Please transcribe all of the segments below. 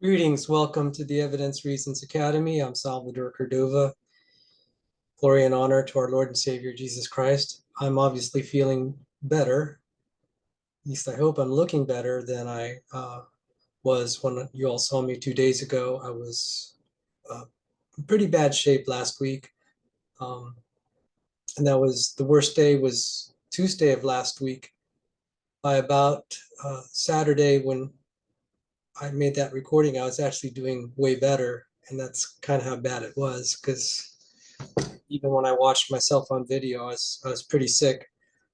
Greetings, welcome to the Evidence Reasons Academy. I'm Salvador Cordova. Glory and honor to our Lord and Savior Jesus Christ. I'm obviously feeling better. At least I hope I'm looking better than I was when you all saw me 2 days ago. I was in pretty bad shape last week. And that was the worst day was Tuesday of last week. By about Saturday when I made that recording, I was actually doing way better. And that's kind of how bad it was, because even when I watched myself on video, I was pretty sick.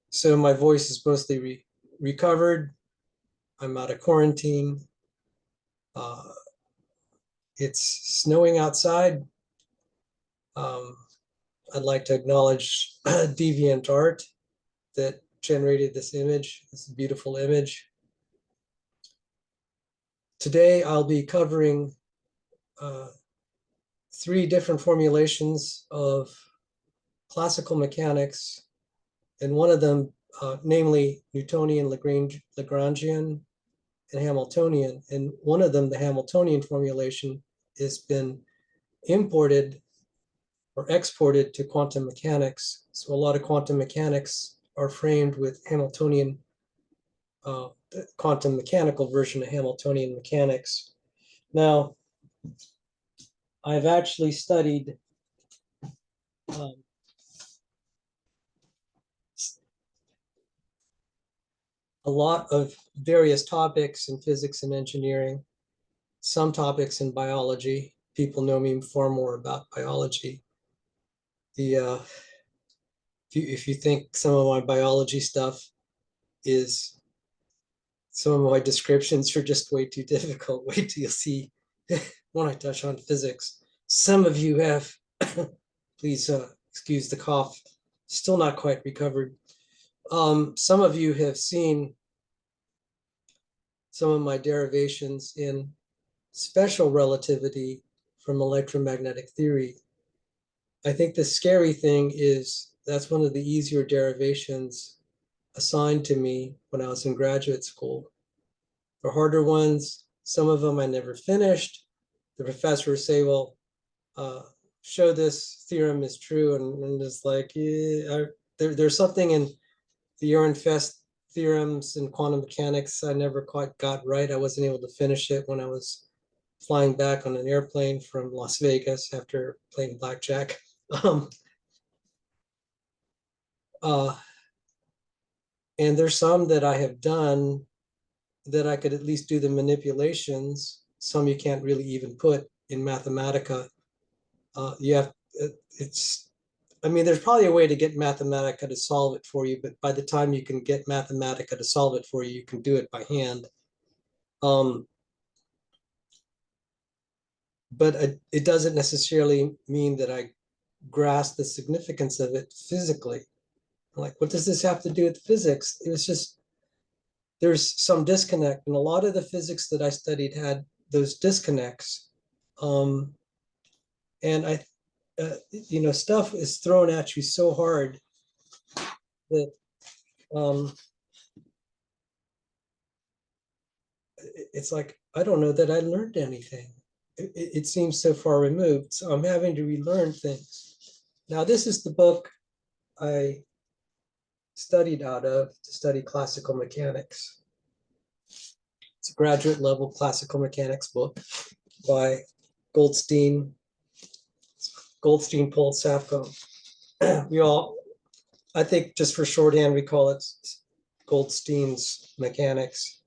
So my voice is mostly recovered. I'm out of quarantine. It's snowing outside. I'd like to acknowledge DeviantArt that generated this image, this beautiful image. Today, I'll be covering 3 different formulations of classical mechanics, and one of them, namely Newtonian, Lagrangian, and Hamiltonian. And one of them, the Hamiltonian formulation, has been imported or exported to quantum mechanics. So a lot of quantum mechanics are framed with Hamiltonian, the quantum mechanical version of Hamiltonian mechanics. Now, I've actually studied a lot of various topics in physics and engineering, some topics in biology. People know me far more about biology. If you think some of my biology stuff is, some of my descriptions are just way too difficult, wait till you see when I touch on physics. Some of you have, please excuse the cough, still not quite recovered. Some of you have seen some of my derivations in special relativity from electromagnetic theory. I think the scary thing is that's one of the easier derivations assigned to me when I was in graduate school. The harder ones, some of them I never finished. The professors say, well, show this theorem is true. And it's like, yeah, there's something in the Ehrenfest theorems in quantum mechanics I never quite got right. I wasn't able to finish it when I was flying back on an airplane from Las Vegas after playing blackjack. And there's some that I have done that I could at least do the manipulations. Some you can't really even put in Mathematica. I mean, there's probably a way to get Mathematica to solve it for you, but by the time you can get Mathematica to solve it for you, you can do it by hand. But it doesn't necessarily mean that I grasp the significance of it physically. Like, what does this have to do with physics? It was just, there's some disconnect, and a lot of the physics that I studied had those disconnects. And stuff is thrown at you so hard that it's like, I don't know that I learned anything. It seems so far removed, so I'm having to relearn things. Now, this is the book I studied out of to study classical mechanics. It's a graduate level classical mechanics book by Goldstein, Pohl, Safko. I think just for shorthand, we call it Goldstein's mechanics.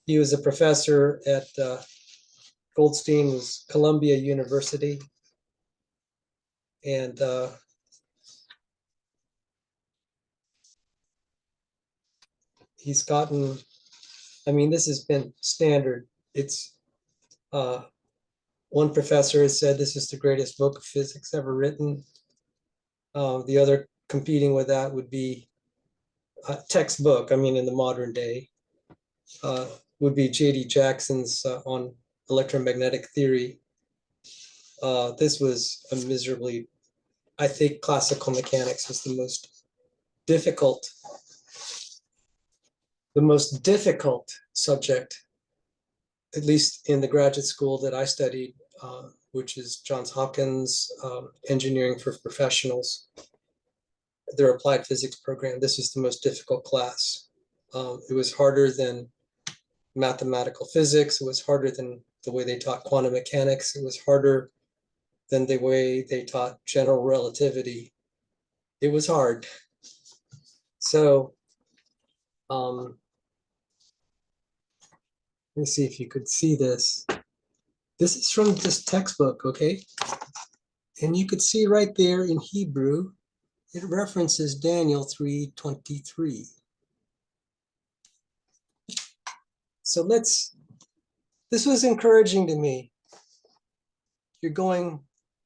He was a professor at Goldstein was Columbia University. And he's gotten, I mean, this has been standard. It's one professor has said this is the greatest book of physics ever written. The other competing with that would be a textbook, I mean, in the modern day, would be J.D. Jackson's on electromagnetic theory. This was a miserably, I think classical mechanics was the most difficult subject at least in the graduate school that I studied, which is Johns Hopkins Engineering for Professionals, their applied physics program, this was the most difficult class. It was harder than mathematical physics. It was harder than the way they taught quantum mechanics. It was harder than the way they taught general relativity. It was hard. So let me see if you could see this. This is from this textbook, okay? And you could see right there in Hebrew, it references Daniel 3:23. So this was encouraging to me. You're going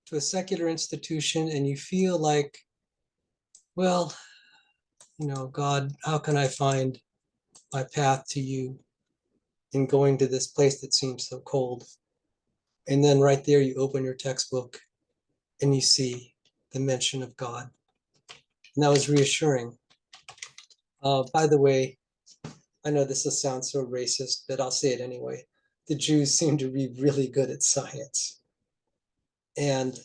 to a secular institution and you feel like, well, God, how can I find my path to you in going to this place that seems so cold? And then right there, you open your textbook and you see the mention of God. And that was reassuring. By the way, I know this will sound so racist, but I'll say it anyway. The Jews seem to be really good at science. And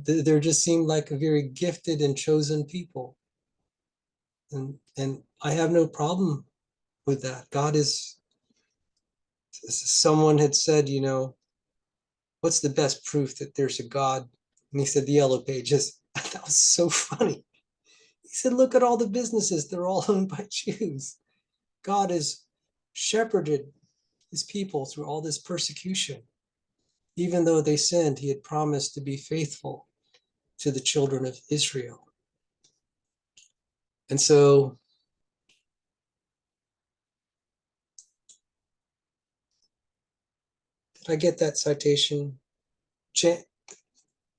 there just seemed like a very gifted and chosen people. And I have no problem with that. God is, someone had said, what's the best proof that there's a God? And he said, the yellow pages. That was so funny. He said, look at all the businesses. They're all owned by Jews. God has shepherded his people through all this persecution. Even though they sinned, he had promised to be faithful to the children of Israel. And so did I get that citation?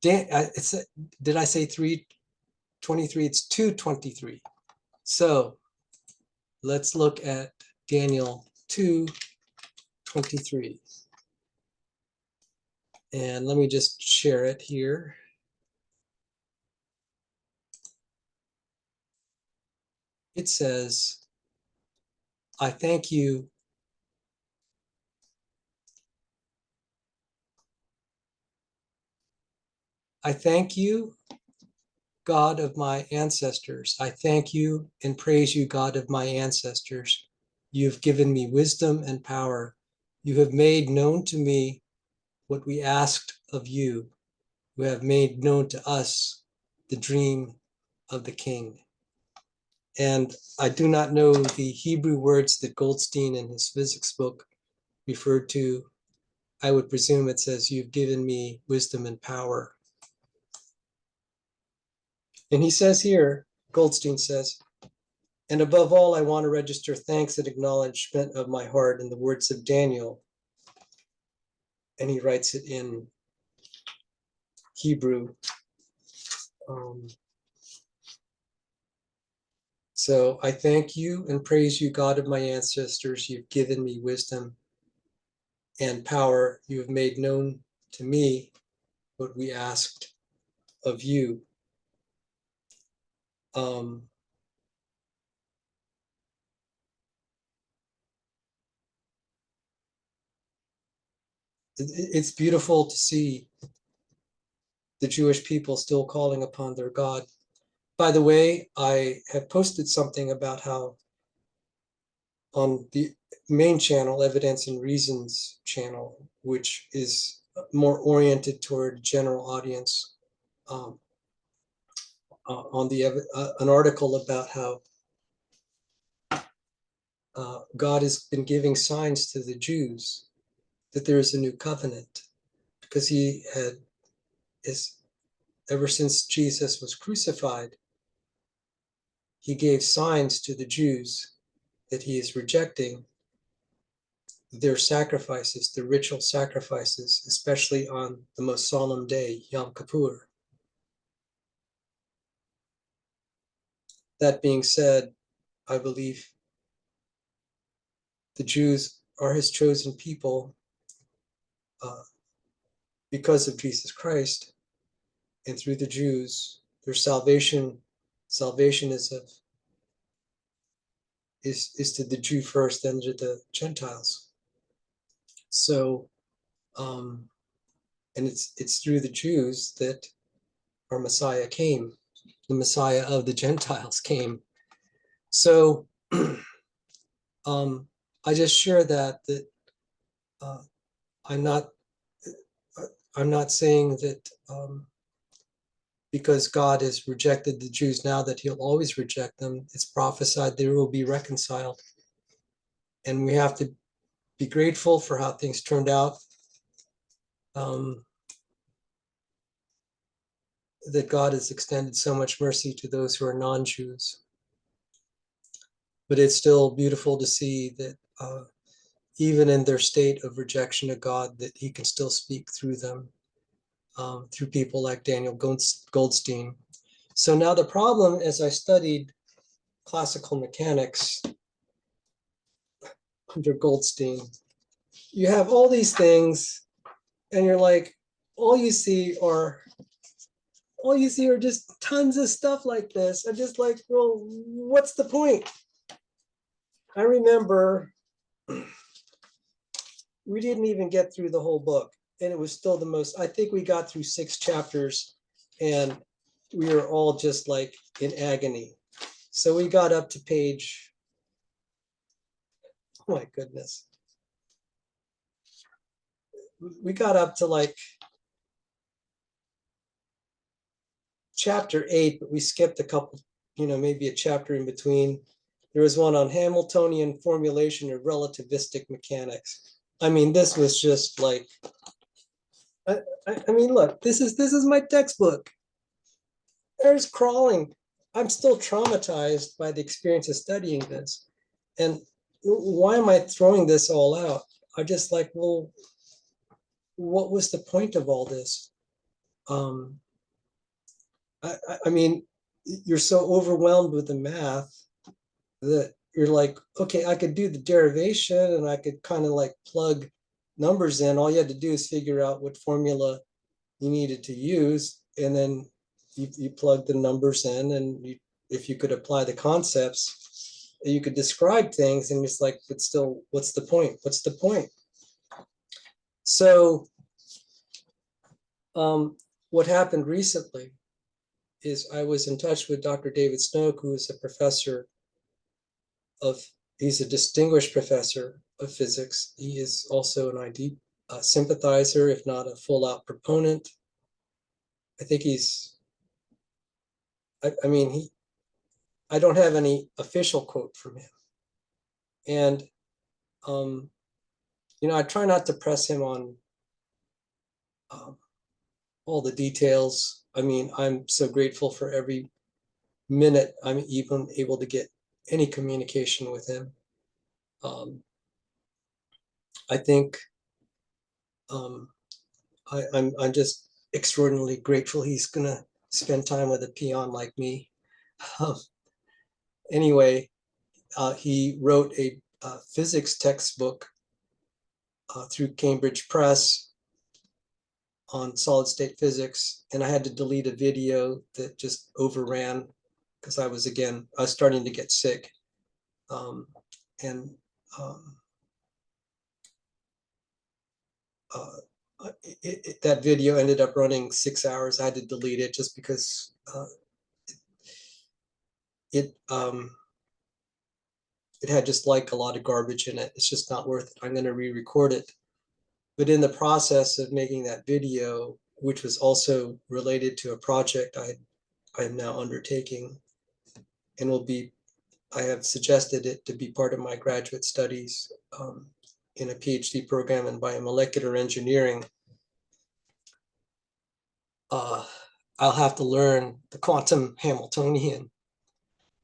Did I say 3:23? It's 2:23. So let's look at Daniel 2:23. And let me just share it here. It says, I thank you. I thank you, God of my ancestors. I thank you and praise you, God of my ancestors. You have given me wisdom and power. You have made known to me what we asked of you. You have made known to us the dream of the king. And I do not know the Hebrew words that Goldstein in his physics book referred to. I would presume it says, you've given me wisdom and power. And he says here, Goldstein says, and above all, I want to register thanks and acknowledgement of my heart in the words of Daniel. And he writes it in Hebrew. So I thank you and praise you, God of my ancestors. You've given me wisdom and power. You have made known to me what we asked of you. It's beautiful to see the Jewish people still calling upon their God. By the way, I have posted something about how on the main channel, Evidence and Reasons channel, which is more oriented toward general audience, on an article about how God has been giving signs to the Jews that there is a new covenant, because he is ever since Jesus was crucified, he gave signs to the Jews that he is rejecting their sacrifices, the ritual sacrifices, especially on the most solemn day, Yom Kippur. That being said, I believe the Jews are his chosen people because of Jesus Christ, and through the Jews, their salvation is of is to the Jew first, then to the Gentiles. So, and it's through the Jews that our Messiah came. The Messiah of the Gentiles came. So, I just share that I'm not saying that because God has rejected the Jews now that he'll always reject them. It's prophesied they will be reconciled. And we have to be grateful for how things turned out. That God has extended so much mercy to those who are non-Jews. But it's still beautiful to see that even in their state of rejection of God, that he can still speak through them, through people like Daniel Goldstein. So now the problem, as I studied classical mechanics under Goldstein, you have all these things and you're like, all you see are just tons of stuff like this. I'm just like, well, what's the point? I remember we didn't even get through the whole book, and it was still the most, I think we got through 6 chapters and we were all just like in agony. So we got up to page, oh my goodness. We got up to like chapter 8, but we skipped a couple, maybe a chapter in between. There was one on Hamiltonian formulation of relativistic mechanics. I mean, this was just like, I mean, look, this is my textbook. There's crawling. I'm still traumatized by the experience of studying this. And why am I throwing this all out? I just like, well, what was the point of all this? I mean, you're so overwhelmed with the math that you're like, okay, I could do the derivation and I could kind of like plug numbers in. All you had to do is figure out what formula you needed to use, and then you plug the numbers in, and if you could apply the concepts, you could describe things, and it's like, but still, what's the point? What's the point? So what happened recently is I was in touch with Dr. David Snoke, who is a professor he's a distinguished professor of physics. He is also an ID sympathizer, if not a full-out proponent. I think I don't have any official quote from him. And, I try not to press him on all the details. I mean, I'm so grateful for every minute I'm even able to get any communication with him. I think I'm just extraordinarily grateful he's gonna spend time with a peon like me. Anyway, he wrote a physics textbook through Cambridge Press on solid state physics, and I had to delete a video that just overran because I was starting to get sick. That video ended up running 6 hours. I had to delete it just because it had just like a lot of garbage in it. It's just not worth it. I'm going to re-record it. But in the process of making that video, which was also related to a project I am now undertaking, and I have suggested it to be part of my graduate studies in a PhD program in biomolecular engineering. I'll have to learn the quantum Hamiltonian.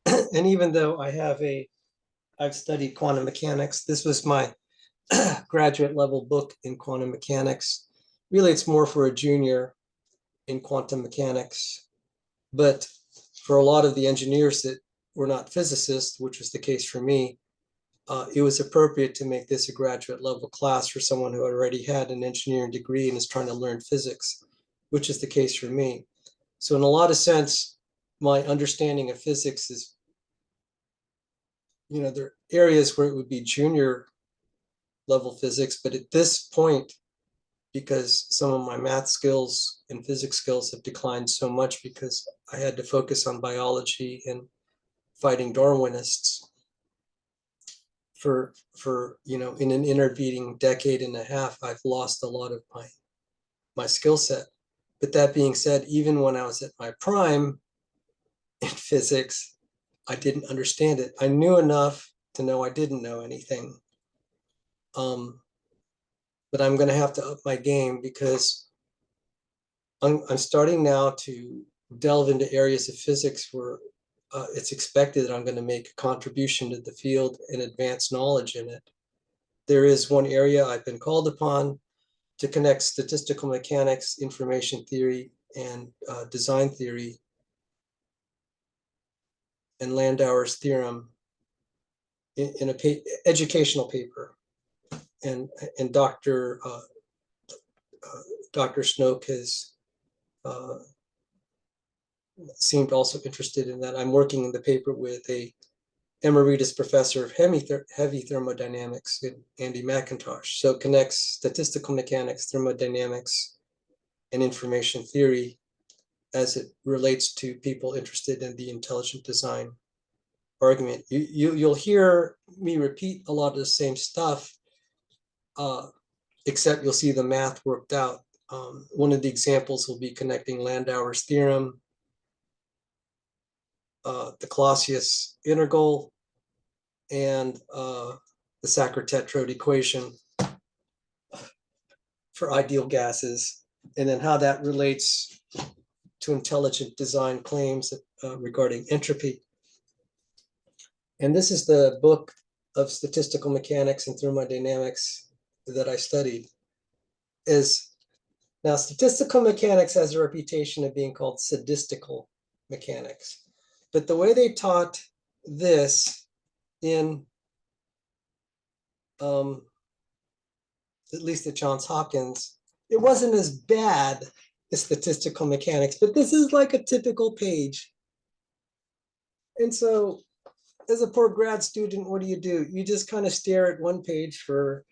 And even though I've studied quantum mechanics, this was my graduate level book in quantum mechanics. Really, it's more for a junior in quantum mechanics. But for a lot of the engineers that were not physicists, which was the case for me, it was appropriate to make this a graduate level class for someone who already had an engineering degree and is trying to learn physics, which is the case for me. So in a lot of sense, my understanding of physics is, there are areas where it would be junior level physics, but at this point, because some of my math skills and physics skills have declined so much because I had to focus on biology and fighting Darwinists for in an intervening decade and a half, I've lost a lot of my skill set. But that being said, even when I was at my prime in physics, I didn't understand it. I knew enough to know I didn't know anything. But I'm going to have to up my game because I'm starting now to delve into areas of physics where it's expected that I'm going to make a contribution to the field and advance knowledge in it. There is one area I've been called upon to connect statistical mechanics, information theory, and design theory, and Landauer's theorem in an educational paper. And Dr. Snoke has seemed also interested in that. I'm working in the paper with a emeritus professor of heavy thermodynamics, Andy McIntosh. So it connects statistical mechanics, thermodynamics, and information theory as it relates to people interested in the intelligent design argument. You'll hear me repeat a lot of the same stuff, except you'll see the math worked out. One of the examples will be connecting Landauer's theorem, the Clausius integral, and the Sackur-Tetrode equation for ideal gases, and then how that relates to intelligent design claims regarding entropy. And this is the book of statistical mechanics and thermodynamics that I studied. Now, statistical mechanics has a reputation of being called sadistical mechanics, but the way they taught this in at least at Johns Hopkins, it wasn't as bad as statistical mechanics, but this is like a typical page. And so as a poor grad student, what do? You just kind of stare at one page for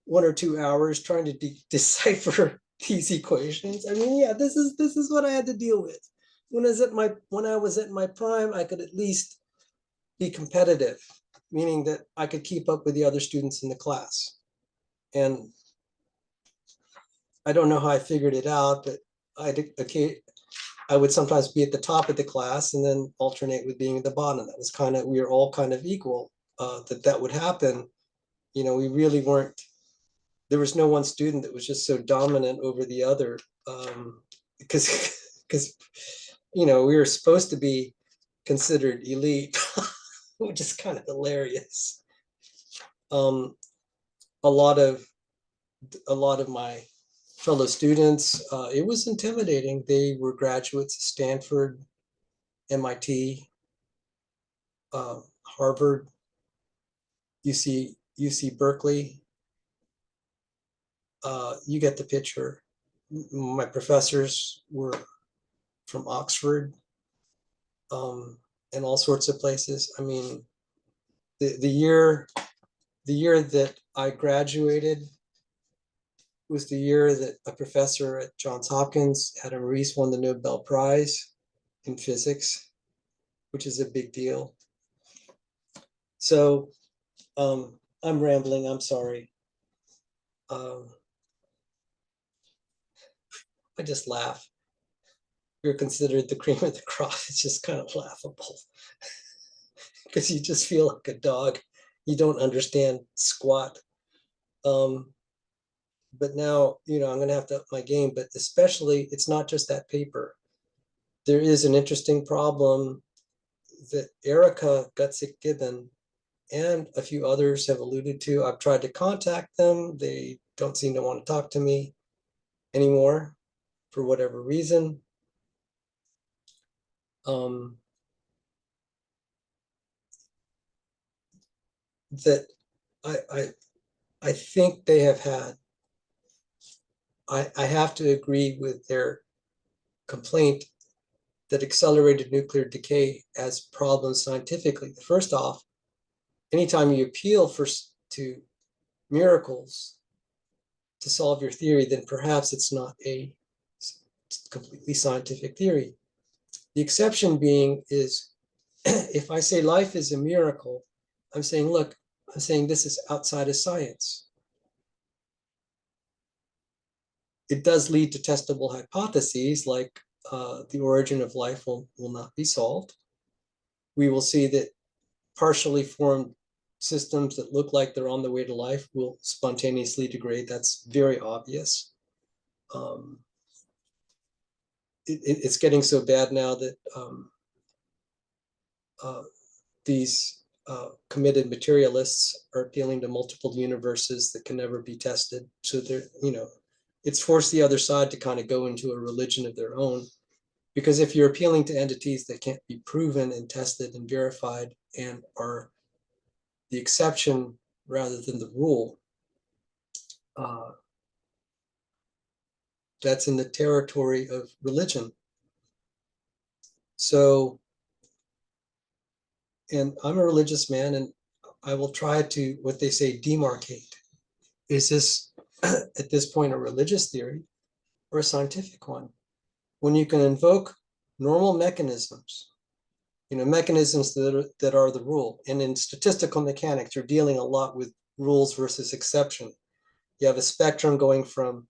1 or 2 hours trying to decipher these equations. I mean, yeah, this is what I had to deal with. When I was at my prime, I could at least be competitive, meaning that I could keep up with the other students in the class. And I don't know how I figured it out, but I would sometimes be at the top of the class and then alternate with being at the bottom. That was we were all kind of equal. That would happen. We really weren't. There was no one student that was just so dominant over the other, because we were supposed to be considered elite, which is kind of hilarious. A lot of my fellow students, it was intimidating. They were graduates of Stanford, MIT, Harvard, UC Berkeley. You get the picture. My professors were from Oxford, and all sorts of places. I mean, the year that I graduated was the year that a professor at Johns Hopkins, Adam Rees, won the Nobel Prize in physics, which is a big deal. So I'm rambling, I'm sorry. I just laugh. You're considered the cream of the crop. It's just kind of laughable because you just feel like a dog. You don't understand squat. But now, I'm going to have to up my game, but especially it's not just that paper. There is an interesting problem that Erica Gutzik-Gibbon and a few others have alluded to. I've tried to contact them. They don't seem to want to talk to me anymore for whatever reason. That I think they have had, I have to agree with their complaint that accelerated nuclear decay has problems scientifically. First off, anytime you appeal to miracles to solve your theory, then perhaps it's not a completely scientific theory. The exception being is if I say life is a miracle, I'm saying, look, I'm saying this is outside of science. It does lead to testable hypotheses like the origin of life will not be solved. We will see that partially formed systems that look like they're on the way to life will spontaneously degrade. That's very obvious. It's getting so bad now that these committed materialists are appealing to multiple universes that can never be tested. So they're, it's forced the other side to kind of go into a religion of their own. Because if you're appealing to entities that can't be proven and tested and verified and are the exception rather than the rule, that's in the territory of religion. So, and I'm a religious man, and I will try to, what they say, demarcate. Is this, at this point, a religious theory or a scientific one? When you can invoke normal mechanisms, mechanisms that are the rule. And in statistical mechanics, you're dealing a lot with rules versus exception. You have a spectrum going from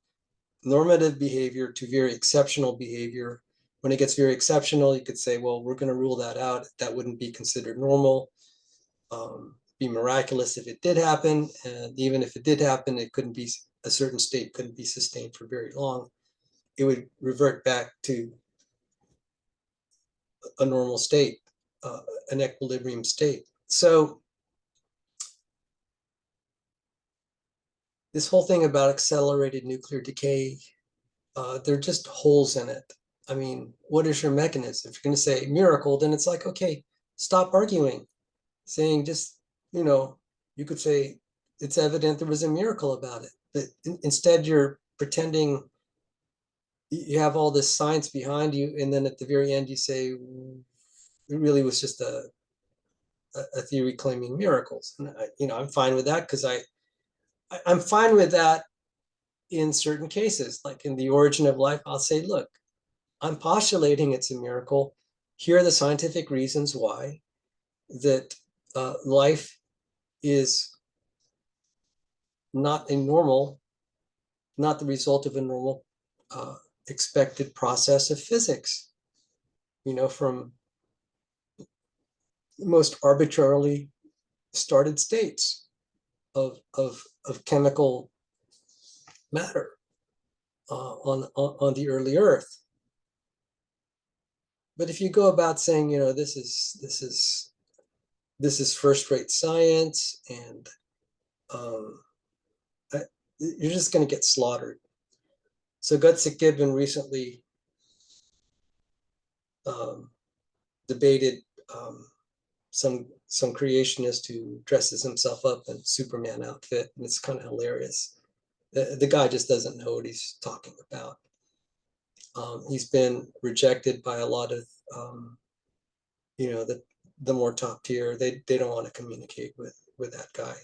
normative behavior to very exceptional behavior. When it gets very exceptional, you could say, well, we're going to rule that out. That wouldn't be considered normal. Be miraculous if it did happen. And even if it did happen, it couldn't be, a certain state couldn't be sustained for very long. It would revert back to a normal state, an equilibrium state. So this whole thing about accelerated nuclear decay, they're just holes in it. I mean, what is your mechanism? If you're going to say miracle, then it's like, okay, stop arguing. Saying just, you could say it's evident there was a miracle about it. But instead you're pretending you have all this science behind you. And then at the very end, you say, it really was just a theory claiming miracles. And I'm fine with that because I'm fine with that in certain cases, like in the origin of life. I'll say, look, I'm postulating it's a miracle. Here are the scientific reasons why that life is not a normal, not the result of a normal expected process of physics, from most arbitrarily started states of chemical matter on the early Earth. But if you go about saying, this is first-rate science, and you're just going to get slaughtered. So Gutsick Gibbon recently debated some creationist who dresses himself up in Superman outfit, and it's kind of hilarious. The guy just doesn't know what he's talking about. He's been rejected by a lot of, the more top tier. They don't want to communicate with that guy.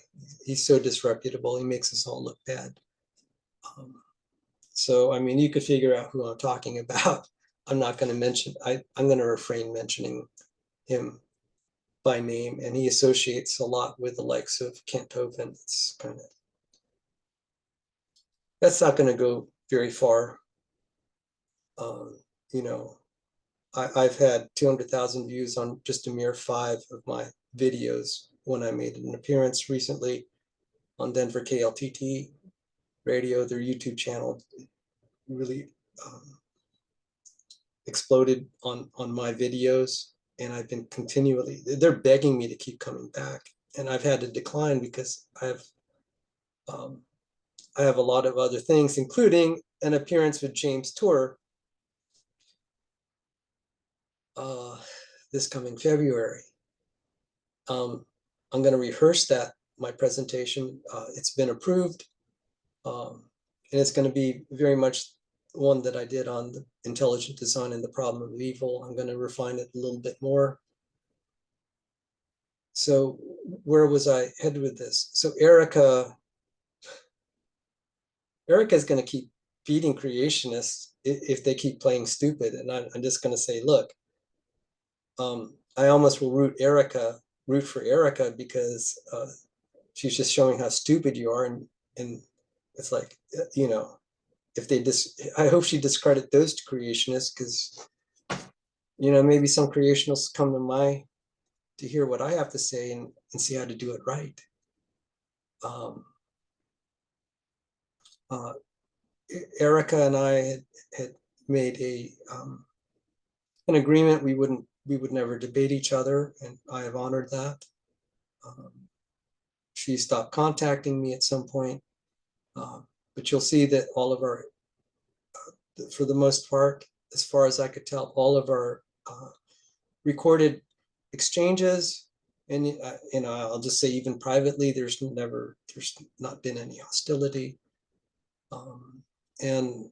He's so disreputable. He makes us all look bad. So, I mean, you could figure out who I'm talking about. I'm not going to mention, I'm going to refrain mentioning him by name, and he associates a lot with the likes of Kent Hovind. It's kind of, that's not going to go very far. I've had 200,000 views on just a mere 5 of my videos when I made an appearance recently on Denver KLTT radio. Their YouTube channel really exploded on my videos, and I've been continually, they're begging me to keep coming back, and I've had to decline because I have a lot of other things, including an appearance with James Tour this coming February. I'm going to rehearse my presentation. It's been approved, and it's going to be very much one that I did on the intelligent design and the problem of evil. I'm going to refine it a little bit more. So where was I headed with this? So Erica's going to keep beating creationists if they keep playing stupid. And I'm just going to say, look, I almost will root for Erica because she's just showing how stupid you are. And it's like, if they I hope she discredit those creationists, because, maybe some creationists come to hear what I have to say and see how to do it right. Erica and I had made an agreement we would never debate each other, and I have honored that. She stopped contacting me at some point, but you'll see that all of our, for the most part, as far as I could tell, all of our recorded exchanges, and I'll just say even privately, there's not been any hostility, and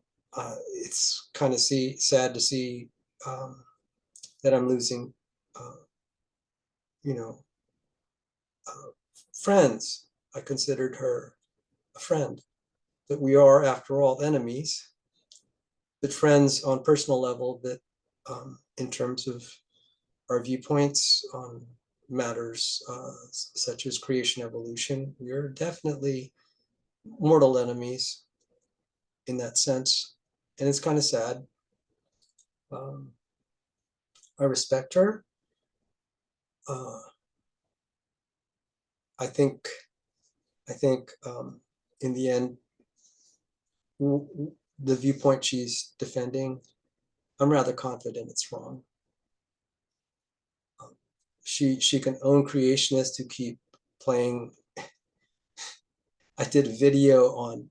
it's kind of sad to see that I'm losing, friends. I considered her a friend, but we are, after all, enemies, but friends on personal level, that in terms of our viewpoints on matters such as creation, evolution, we are definitely mortal enemies in that sense. And it's kind of sad. I respect her. I think in the end, the viewpoint she's defending, I'm rather confident it's wrong. She can own creationists who keep playing. I did a video on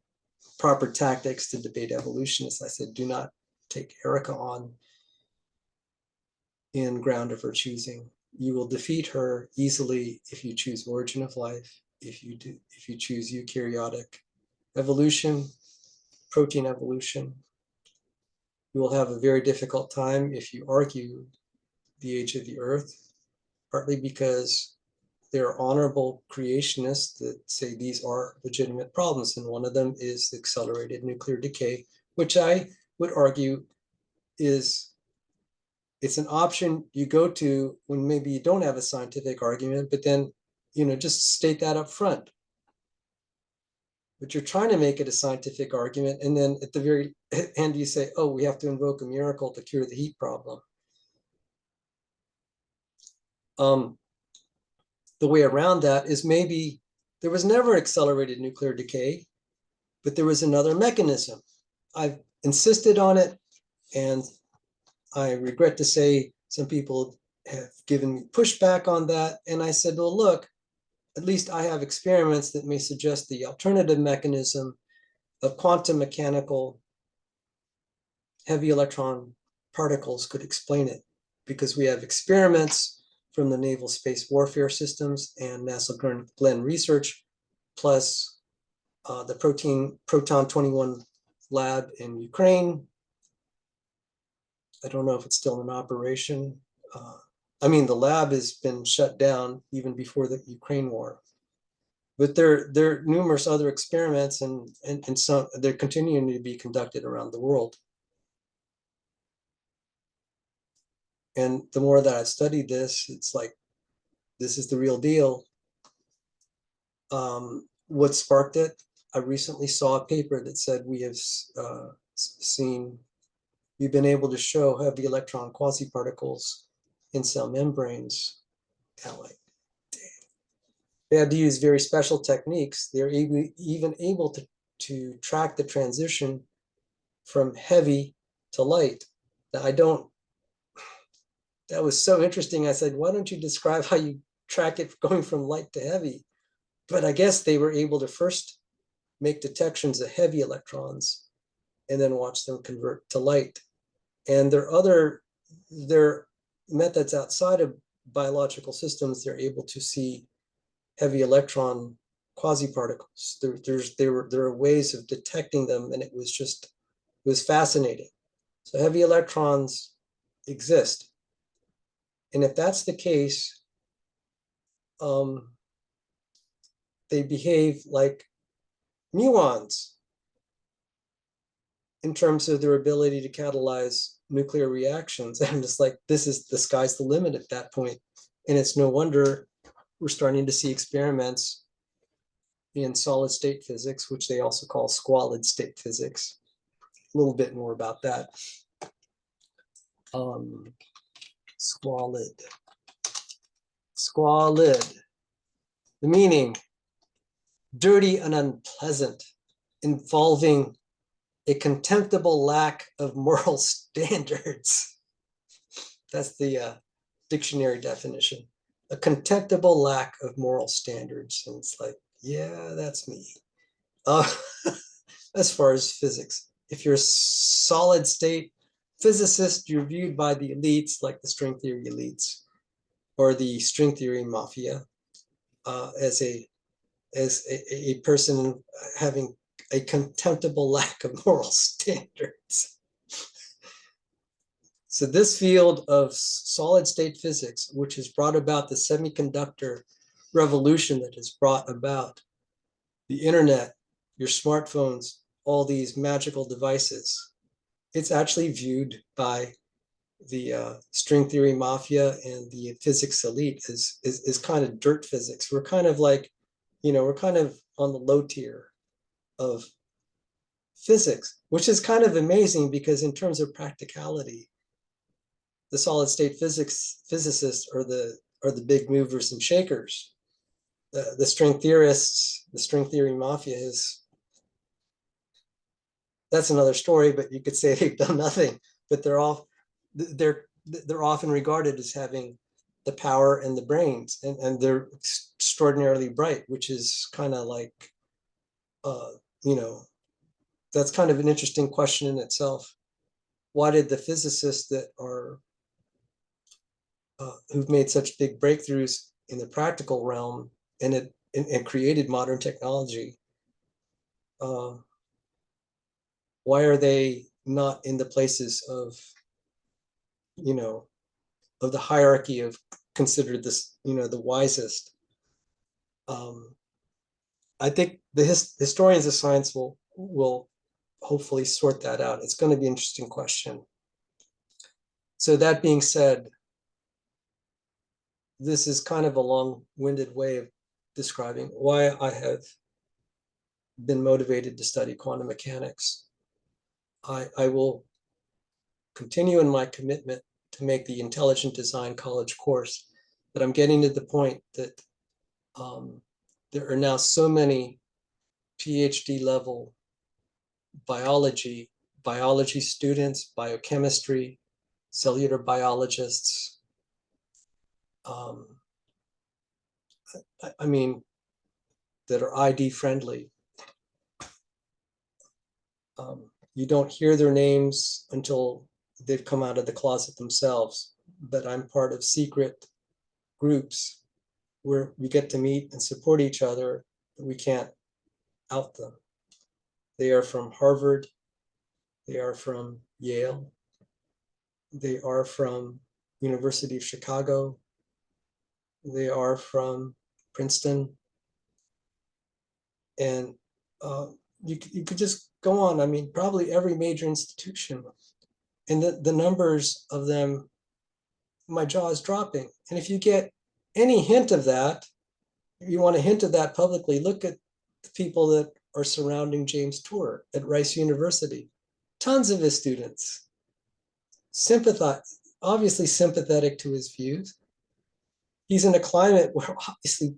proper tactics to debate evolutionists. I said, do not take Erica on in ground of her choosing. You will defeat her easily if you choose origin of life, if you choose eukaryotic evolution, protein evolution. You will have a very difficult time if you argue the age of the earth, partly because there are honorable creationists that say these are legitimate problems. And one of them is the accelerated nuclear decay, which I would argue it's an option you go to when maybe you don't have a scientific argument, but then, just state that up front. But you're trying to make it a scientific argument, and then at the very end you say, oh, we have to invoke a miracle to cure the heat problem. The way around that is maybe there was never accelerated nuclear decay, but there was another mechanism. I've insisted on it, and I regret to say some people have given me pushback on that. And I said, well, look, at least I have experiments that may suggest the alternative mechanism of quantum mechanical heavy electron particles could explain it, because we have experiments from the Naval Space Warfare Systems and NASA Glenn Research, plus the Proton 21 lab in Ukraine. I don't know if it's still in operation. The lab has been shut down even before the Ukraine war. But there are numerous other experiments, and some they're continuing to be conducted around the world. And the more that I've studied this, it's like, this is the real deal. What sparked it? I recently saw a paper that said we've been able to show heavy electron quasi-particles in cell membranes. And like, they had to use very special techniques. They're even able to track the transition from heavy to light. Now, that was so interesting. I said, why don't you describe how you track it going from light to heavy? But I guess they were able to first make detections of heavy electrons and then watch them convert to light. And there are methods outside of biological systems. They're able to see heavy electron quasi-particles. There are ways of detecting them, and it was fascinating. So heavy electrons exist. And if that's the case, they behave like muons in terms of their ability to catalyze nuclear reactions. And it's like, the sky's the limit at that point. And it's no wonder we're starting to see experiments in solid state physics, which they also call squalid state physics. A little bit more about that. Squalid. The meaning, dirty and unpleasant, involving a contemptible lack of moral standards. That's the dictionary definition. A contemptible lack of moral standards. And it's like, yeah, that's me. As far as physics, if you're a solid state physicist, you're viewed by the elites, like the string theory elites or the string theory mafia, as a person having a contemptible lack of moral standards. So this field of solid state physics, which has brought about the semiconductor revolution that has brought about the internet, your smartphones, all these magical devices, it's actually viewed by the string theory mafia and the physics elite is kind of dirt physics. We're kind of like, we're kind of on the low tier of physics, which is kind of amazing because in terms of practicality, the solid state physicists are the big movers and shakers. The string theorists, the string theory mafia that's another story, but you could say they've done nothing, but they're often regarded as having the power and the brains, and they're extraordinarily bright, which is kind of like, that's kind of an interesting question in itself. Why did the physicists that are who've made such big breakthroughs in the practical realm and created modern technology, why are they not in the places of, of the hierarchy of considered this, the wisest? I think the historians of science will hopefully sort that out. It's going to be an interesting question. So that being said, this is kind of a long-winded way of describing why I have been motivated to study quantum mechanics. I will continue in my commitment to make the Intelligent Design College course, but I'm getting to the point that there are now so many PhD level biology students, biochemistry, cellular biologists. I mean, that are ID friendly. You don't hear their names until they've come out of the closet themselves, but I'm part of secret groups where we get to meet and support each other, but we can't out them. They are from Harvard, they are from Yale, they are from University of Chicago, they are from Princeton, and you could just go on. I mean, probably every major institution, and the numbers of them, my jaw is dropping. And if you get any hint of that, you want a hint of that publicly, look at the people that are surrounding James Tour at Rice University. Tons of his students, obviously sympathetic to his views. He's in a climate where obviously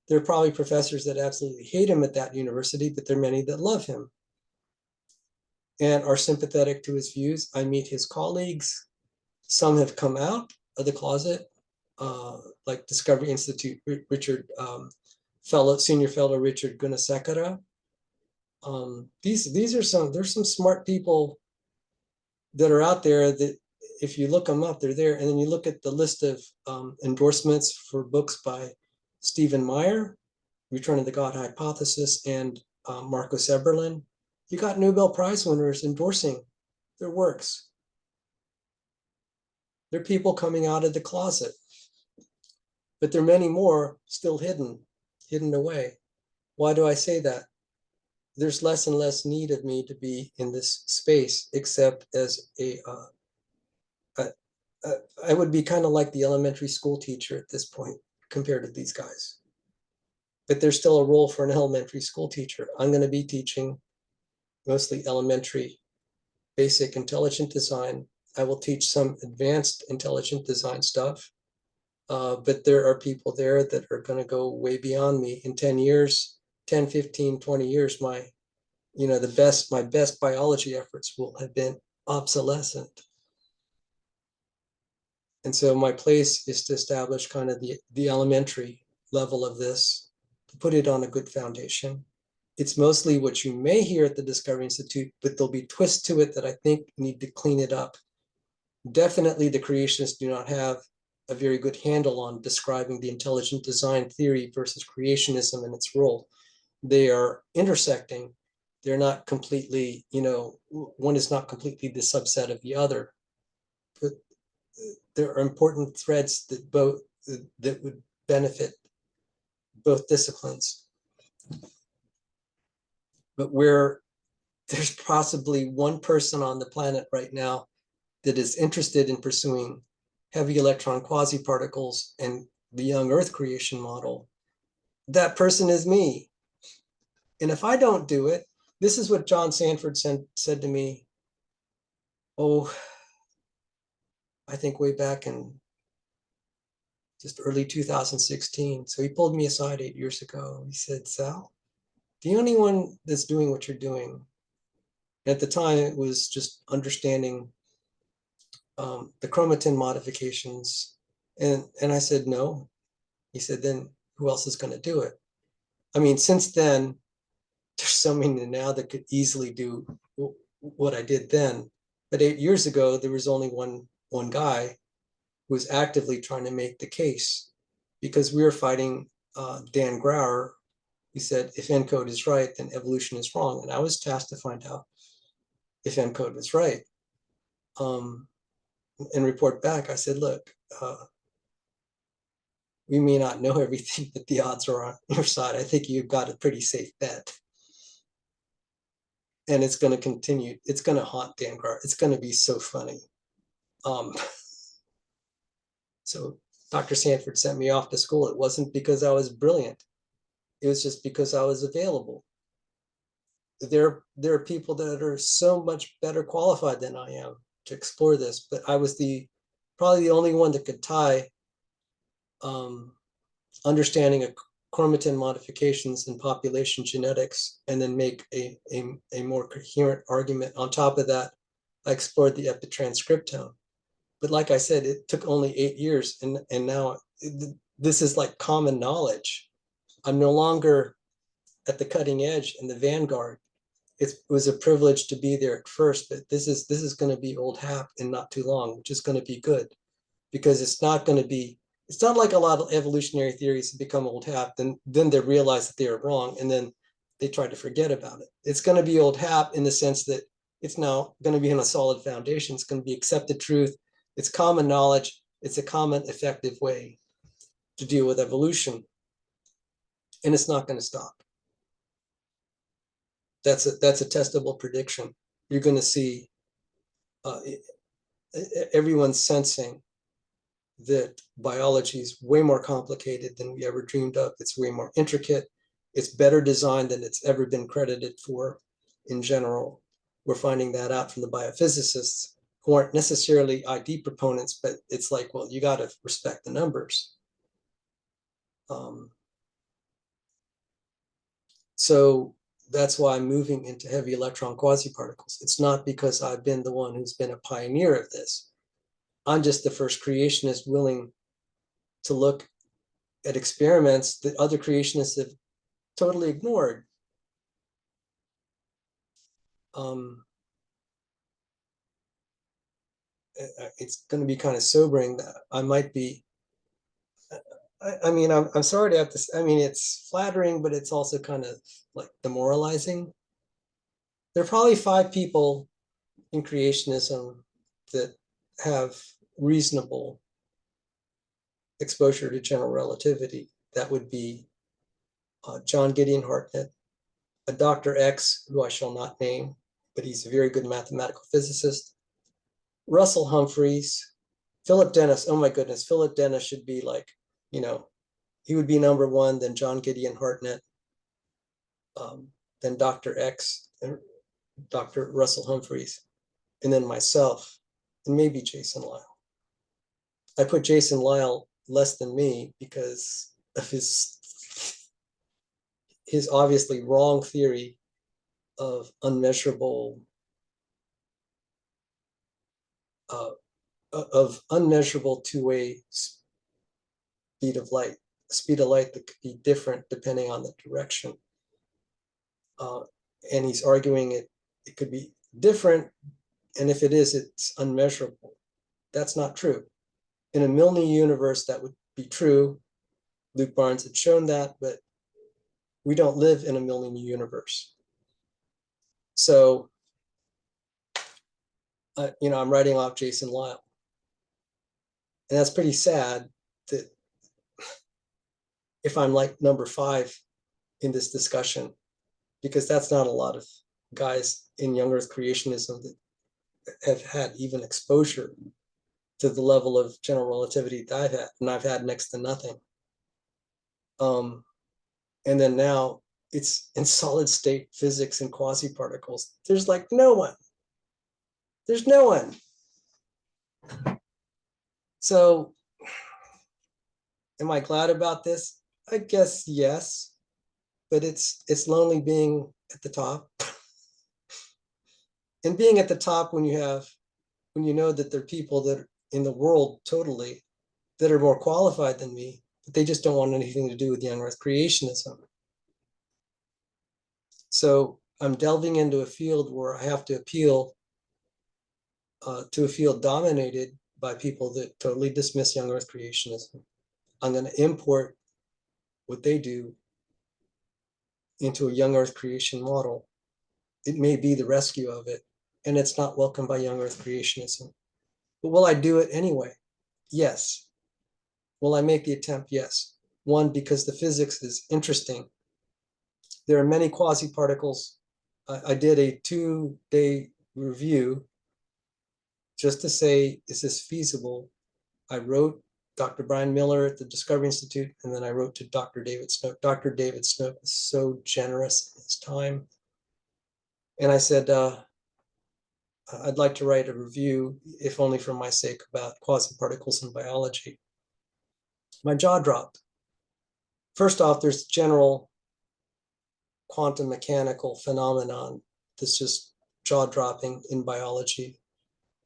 there are probably professors that absolutely hate him at that university, but there are many that love him and are sympathetic to his views. I meet his colleagues. Some have come out of the closet, like Discovery Institute, senior fellow Richard Gunasekara. There's some smart people that are out there that if you look them up, they're there. And then you look at the list of endorsements for books by Stephen Meyer, Return of the God Hypothesis, and Marcus Eberlin. You got Nobel Prize winners endorsing their works. They're people coming out of the closet. but there are many more still hidden away. Why do I say that? There's less and less need of me to be in this space, except as I would be kind of like the elementary school teacher at this point compared to these guys. But there's still a role for an elementary school teacher. I'm going to be teaching mostly elementary, basic intelligent design. I will teach some advanced intelligent design stuff. But there are people there that are going to go way beyond me in 10 years, 10, 15, 20 years. My best biology efforts will have been obsolescent. And so my place is to establish kind of the elementary level of this, to put it on a good foundation. It's mostly what you may hear at the Discovery Institute, but there'll be twists to it that I think need to clean it up. Definitely the creationists do not have a very good handle on describing the intelligent design theory versus creationism and its role. They are intersecting. They're not completely, one is not completely the subset of the other. But there are important threads that would benefit both disciplines. But there's possibly one person on the planet right now that is interested in pursuing heavy electron quasi-particles and the young Earth creation model. That person is me. And if I don't do it, this is what John Sanford said to me, I think way back in just early 2016. So he pulled me aside 8 years ago. He said, Sal, the only one that's doing what you're doing, at the time it was just understanding the chromatin modifications. And I said, no. He said, then who else is going to do it? I mean, since then, there's so many now that could easily do what I did then. But 8 years ago, there was only one guy who was actively trying to make the case, because we were fighting Dan Grauer. He said, if ENCODE is right, then evolution is wrong. And I was tasked to find out if ENCODE was right and report back. I said, look, we may not know everything, but the odds are on your side. I think you've got a pretty safe bet. And it's going to continue. It's going to haunt Dan Grauer. It's going to be so funny. So Dr. Sanford sent me off to school. It wasn't because I was brilliant. It was just because I was available. There are people that are so much better qualified than I am to explore this, but I was probably the only one that could tie understanding of chromatin modifications in population genetics and then make a more coherent argument. On top of that, I explored the epitranscriptome. But like I said, it took only 8 years, and now this is like common knowledge. I'm no longer at the cutting edge and the vanguard. It was a privilege to be there at first, but this is going to be old hat in not too long, which is going to be good, because it's not like a lot of evolutionary theories have become old hat, then they realize that they are wrong, and then they try to forget about it. It's going to be old hat in the sense that it's now going to be on a solid foundation. It's going to be accepted truth. It's common knowledge. It's a common effective way to deal with evolution. And it's not going to stop. That's a testable prediction. You're going to see everyone sensing that biology is way more complicated than we ever dreamed of. It's way more intricate. It's better designed than it's ever been credited for in general. We're finding that out from the biophysicists, who aren't necessarily ID proponents, but it's like, well, you got to respect the numbers. So that's why I'm moving into heavy electron quasi-particles. It's not because I've been the one who's been a pioneer of this. I'm just the first creationist willing to look at experiments that other creationists have totally ignored. It's going to be kind of sobering that I might be. I mean, I'm sorry to have to. I mean, it's flattering, but it's also kind of like demoralizing. There are probably 5 people in creationism that have reasonable exposure to general relativity. That would be John Gideon Hartnett, a Dr. X, who I shall not name, but he's a very good mathematical physicist, Russell Humphreys, Philip Dennis. Oh my goodness, Philip Dennis should be like, he would be number one, then John Gideon Hartnett, then Dr. X, and Dr. Russell Humphreys, and then myself, and maybe Jason Lisle. I put Jason Lisle less than me because of his obviously wrong theory of unmeasurable two-way speed of light, speed of light that could be different depending on the direction. And he's arguing it could be different, and if it is, it's unmeasurable. That's not true. In a Milne universe, that would be true. Luke Barnes had shown that, but we don't live in a Milne universe. So, I'm writing off Jason Lisle. And that's pretty sad that if I'm like number 5 in this discussion, because that's not a lot of guys in young Earth creationism that have had even exposure to the level of general relativity that I've had, and I've had next to nothing. And then now it's in solid state physics and quasi-particles. There's like no one. There's no one. So am I glad about this? I guess yes, but it's lonely being at the top. And being at the top when you know that there are people that are in the world totally that are more qualified than me, but they just don't want anything to do with young Earth creationism. So I'm delving into a field where I have to appeal to a field dominated by people that totally dismiss young Earth creationism. I'm going to import what they do into a young Earth creation model. It may be the rescue of it, and it's not welcomed by young Earth creationism. But will I do it anyway? Yes. Will I make the attempt? Yes. One, because the physics is interesting. There are many quasi-particles. I did a 2-day review just to say, is this feasible? I wrote Dr. Brian Miller at the Discovery Institute, and then I wrote to Dr. David Snook. Dr. David Snook was so generous in his time. And I said, I'd like to write a review, if only for my sake, about quasi-particles in biology. My jaw dropped. First off, there's general quantum mechanical phenomenon that's just jaw-dropping in biology,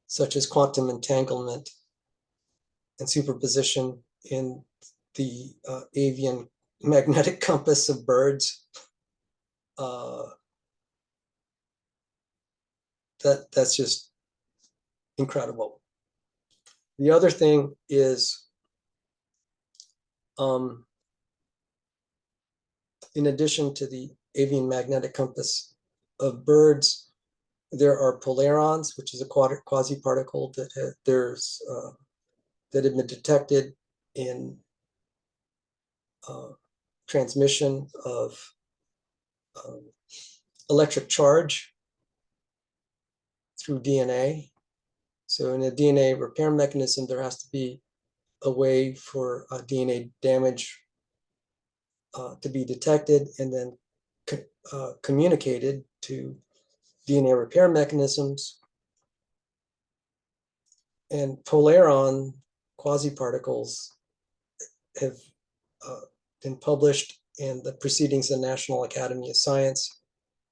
such as quantum entanglement and superposition in the avian magnetic compass of birds. That's just incredible. The other thing is, in addition to the avian magnetic compass of birds, there are polarons, which is a quasi-particle that have been detected in transmission of electric charge through DNA. So in a DNA repair mechanism, there has to be a way for DNA damage to be detected and then communicated to DNA repair mechanisms. And polaron quasi-particles have been published in the Proceedings of the National Academy of Science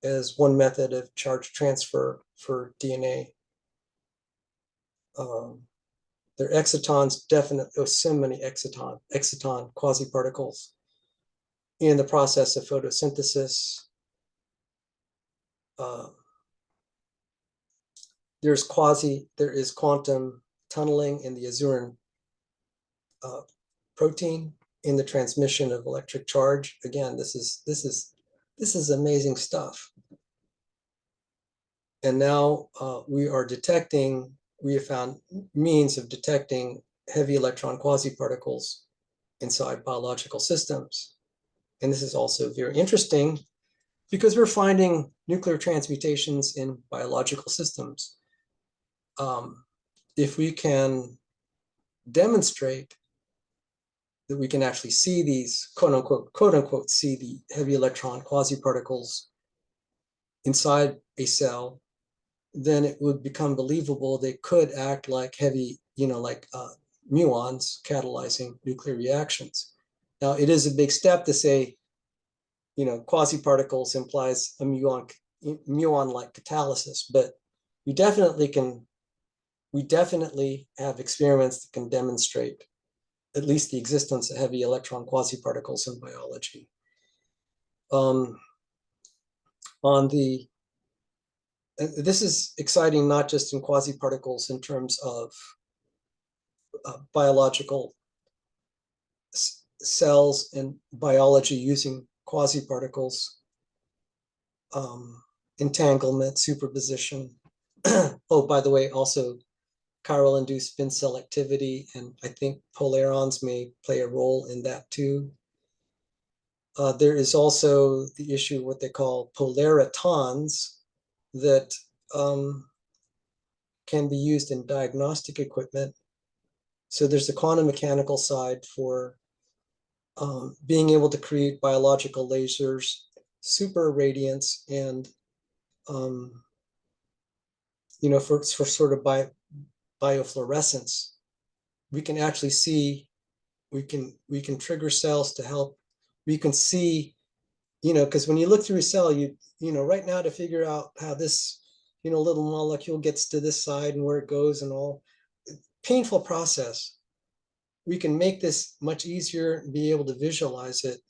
as one method of charge transfer for DNA. There are excitons, definitely, so many exciton quasi-particles in the process of photosynthesis. There is quantum tunneling in the azurin protein in the transmission of electric charge. Again, this is amazing stuff. And now we have found means of detecting heavy electron quasi-particles inside biological systems. And this is also very interesting because we're finding nuclear transmutations in biological systems. If we can demonstrate that we can actually see these quote unquote, see the heavy electron quasi-particles inside a cell, then it would become believable they could act like heavy, like muons catalyzing nuclear reactions. Now, it is a big step to say, quasi-particles implies a muon-like catalysis, but we definitely have experiments that can demonstrate at least the existence of heavy electron quasi-particles in biology. This is exciting not just in quasi-particles in terms of biological cells and biology using quasi-particles, entanglement, superposition. Oh, by the way, also chiral induced spin selectivity, and I think polarons may play a role in that too. There is also the issue of what they call polaritons that can be used in diagnostic equipment. So there's a quantum mechanical side for being able to create biological lasers, super irradiance, and for sort of biofluorescence. We can actually see, we can trigger cells to help. We can see, because when you look through a cell, right now to figure out how this, little molecule gets to this side and where it goes and all, painful process. We can make this much easier and be able to visualize it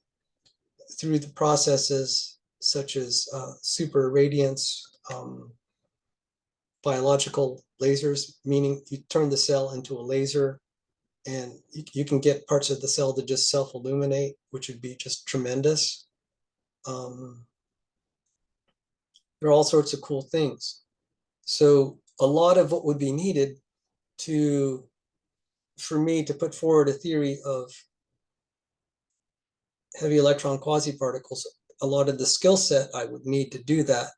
through the processes such as super irradiance, biological lasers, meaning you turn the cell into a laser and you can get parts of the cell to just self-illuminate, which would be just tremendous. There are all sorts of cool things. So a lot of what would be needed for me to put forward a theory of heavy electron quasi-particles, a lot of the skill set I would need to do that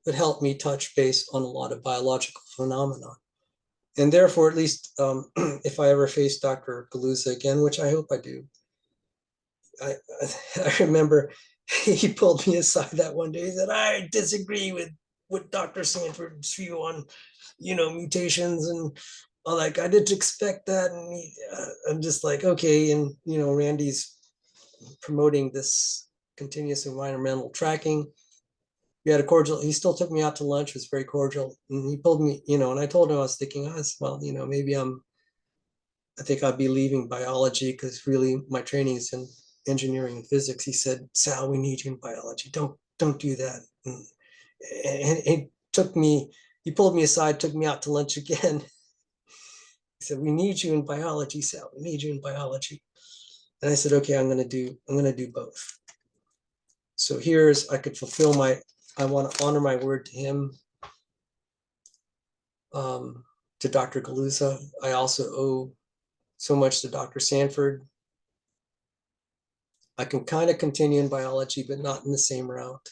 would help me touch base on a lot of biological phenomena. And therefore, at least if I ever face Dr. Galuza again, which I hope I do, I remember he pulled me aside that one day. He said, I disagree with Dr. Sanford's view on, mutations, and I didn't expect that. And I'm just like, okay. And, Randy's promoting this continuous environmental tracking. We had a cordial, he still took me out to lunch, was very cordial. And he pulled me, and I told him I was thinking, well, maybe I think I'd be leaving biology because really my training is in engineering and physics. He said, Sal, we need you in biology. Don't do that. And he pulled me aside, took me out to lunch again. He said, we need you in biology, Sal. We need you in biology. And I said, okay, I'm going to do both. So I could fulfill I want to honor my word to him, to Dr. Galuza. I also owe so much to Dr. Sanford. I can kind of continue in biology, but not in the same route.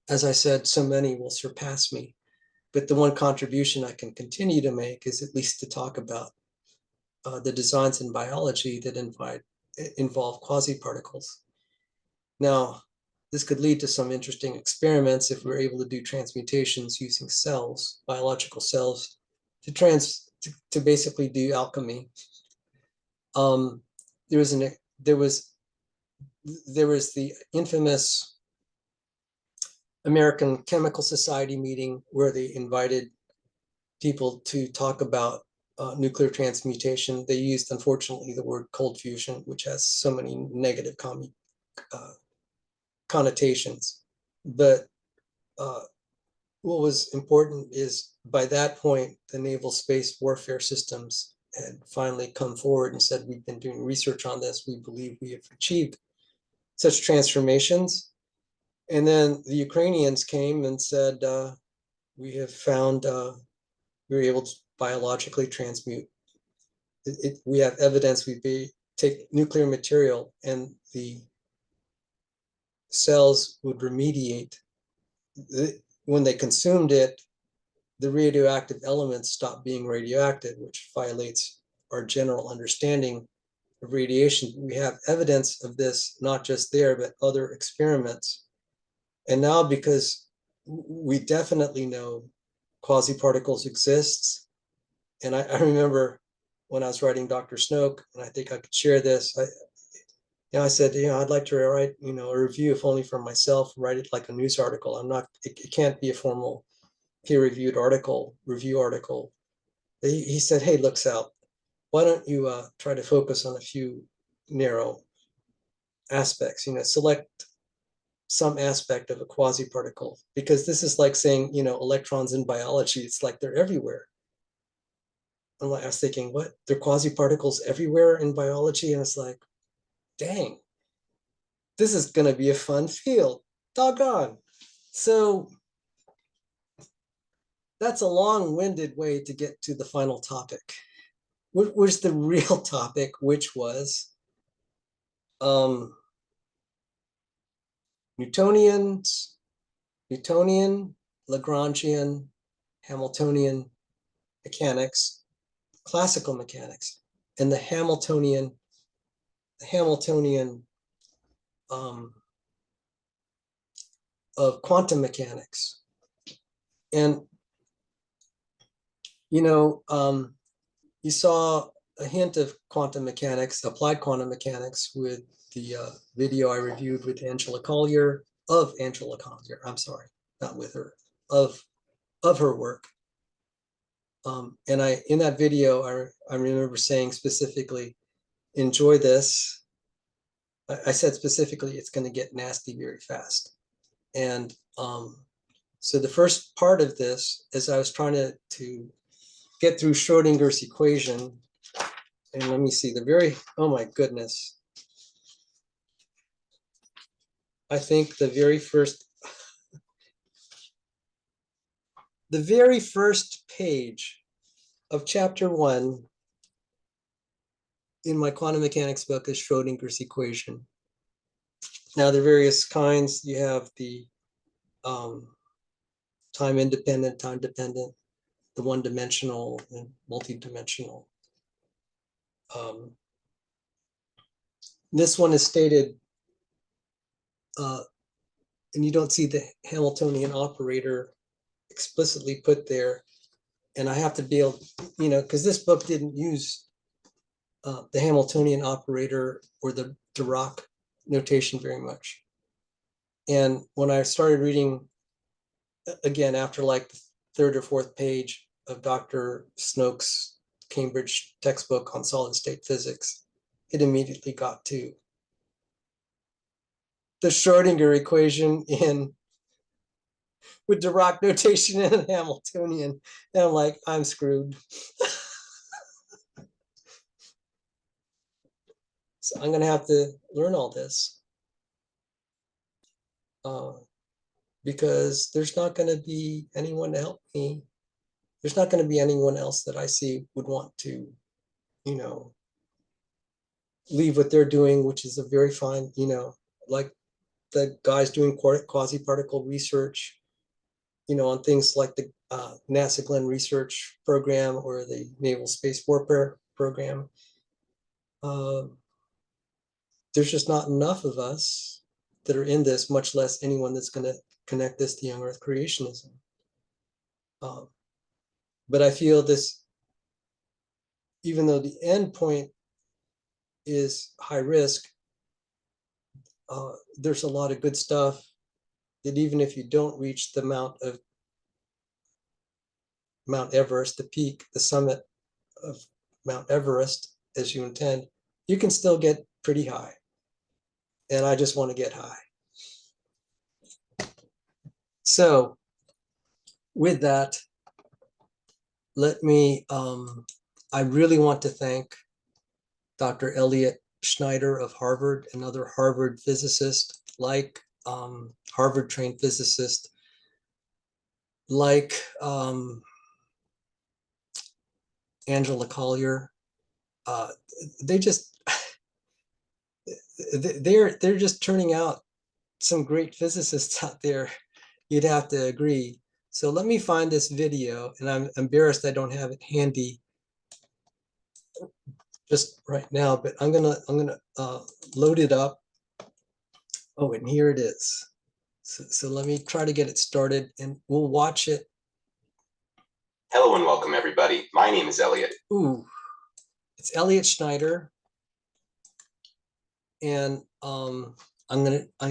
As I said, so many will surpass me. But the one contribution I can continue to make is at least to talk about the designs in biology that involve quasi-particles. Now, this could lead to some interesting experiments if we're able to do transmutations using cells, biological cells, to basically do alchemy. There was the infamous American Chemical Society meeting where they invited people to talk about nuclear transmutation. They used, unfortunately, the word cold fusion, which has so many negative connotations. But what was important is by that point, the naval space warfare systems had finally come forward and said, we've been doing research on this. We believe we have achieved such transformations. And then the Ukrainians came and said, we have found we were able to biologically transmute. We have evidence we've take nuclear material and the cells would remediate. When they consumed it, the radioactive elements stop being radioactive, which violates our general understanding of radiation. We have evidence of this, not just there, but other experiments. And now, because we definitely know quasi-particles exists, and I remember when I was writing Dr. Snoke, and I think I could share this, I said, I'd like to write, a review, if only for myself, write it like a news article. It can't be a formal peer-reviewed review article. He said, hey, look, Sal, why don't you try to focus on a few narrow aspects, select some aspect of a quasi-particle, because this is like saying, electrons in biology, it's like they're everywhere. I was thinking, what? There are quasi-particles everywhere in biology? And it's like, dang, this is going to be a fun field. Doggone. So that's a long-winded way to get to the final topic, which was the real topic, which was Newtonian, Lagrangian, Hamiltonian mechanics, classical mechanics, and the Hamiltonian of quantum mechanics. And you saw a hint of quantum mechanics, applied quantum mechanics, with the video I reviewed with Angela Collier, I'm sorry, not with her, of her work. And in that video, I remember saying specifically, enjoy this. I said specifically, it's going to get nasty very fast. And so the first part of this is I was trying to get through Schrodinger's equation. And let me see, oh my goodness. I think the very first page of chapter 1 in my quantum mechanics book is Schrodinger's equation. Now, there are various kinds. You have the time independent, time dependent, the one-dimensional and multi-dimensional. This one is stated, and you don't see the Hamiltonian operator explicitly put there. And I have to be able, because this book didn't use the Hamiltonian operator or the Dirac notation very much. And when I started reading, again, after like the third or fourth page of Dr. Snoke's Cambridge textbook on solid state physics, it immediately got to the Schrodinger equation with Dirac notation and Hamiltonian. And I'm like, I'm screwed. So I'm going to have to learn all this. Because there's not going to be anyone to help me. There's not going to be anyone else that I see would want to, leave what they're doing, which is a very fine, like the guys doing quasi-particle research, on things like the NASA Glenn Research Program or the Naval Space Warfare Program. There's just not enough of us that are in this, much less anyone that's going to connect this to young Earth creationism. But I feel this, even though the end point is high risk, there's a lot of good stuff that even if you don't reach the Mount Everest, the peak, the summit of Mount Everest, as you intend, you can still get pretty high. And I just want to get high. So with that, I really want to thank Dr. Elliot Schneider of Harvard, another Harvard physicist, like Harvard-trained physicist, like Angela Collier. They just, they're just turning out some great physicists out there. You'd have to agree. So let me find this video, and I'm embarrassed I don't have it handy just right now, but I'm gonna load it up. Oh, and here it is. So let me try to get it started, and we'll watch it. Hello and welcome, everybody. My name is Elliot. Ooh, it's Elliot Schneider, and I'm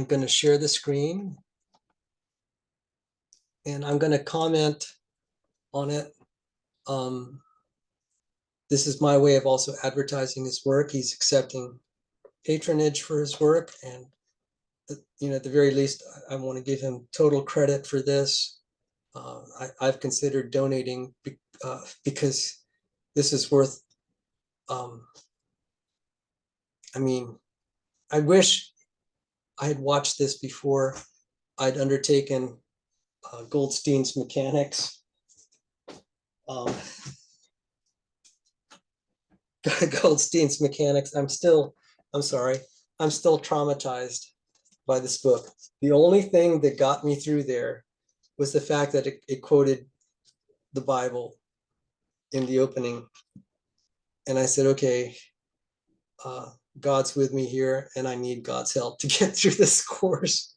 gonna share the screen, and I'm gonna comment on it. This is my way of also advertising his work. He's accepting patronage for his work, and at the very least, I want to give him total credit for this. I've considered donating because this is worth. I mean, I wish I had watched this before I'd undertaken Goldstein's mechanics. Goldstein's mechanics. I'm still traumatized by this book. The only thing that got me through there was the fact that it quoted the Bible in the opening. And I said, okay, God's with me here, and I need God's help to get through this course.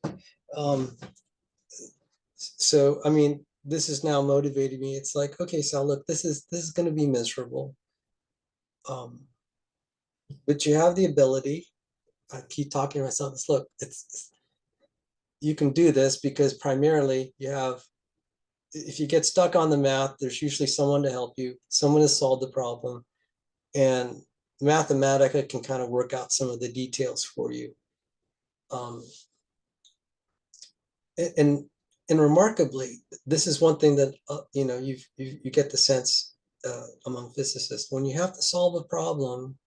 So, I mean, this has now motivated me. It's like, okay, Sal, look, this is going to be miserable. But you have the ability. I keep talking to myself. Look, you can do this because primarily you have. If you get stuck on the math, there's usually someone to help you. Someone has solved the problem, and Mathematica can kind of work out some of the details for you. And remarkably, this is one thing that you get the sense among physicists, when you have to solve a problem,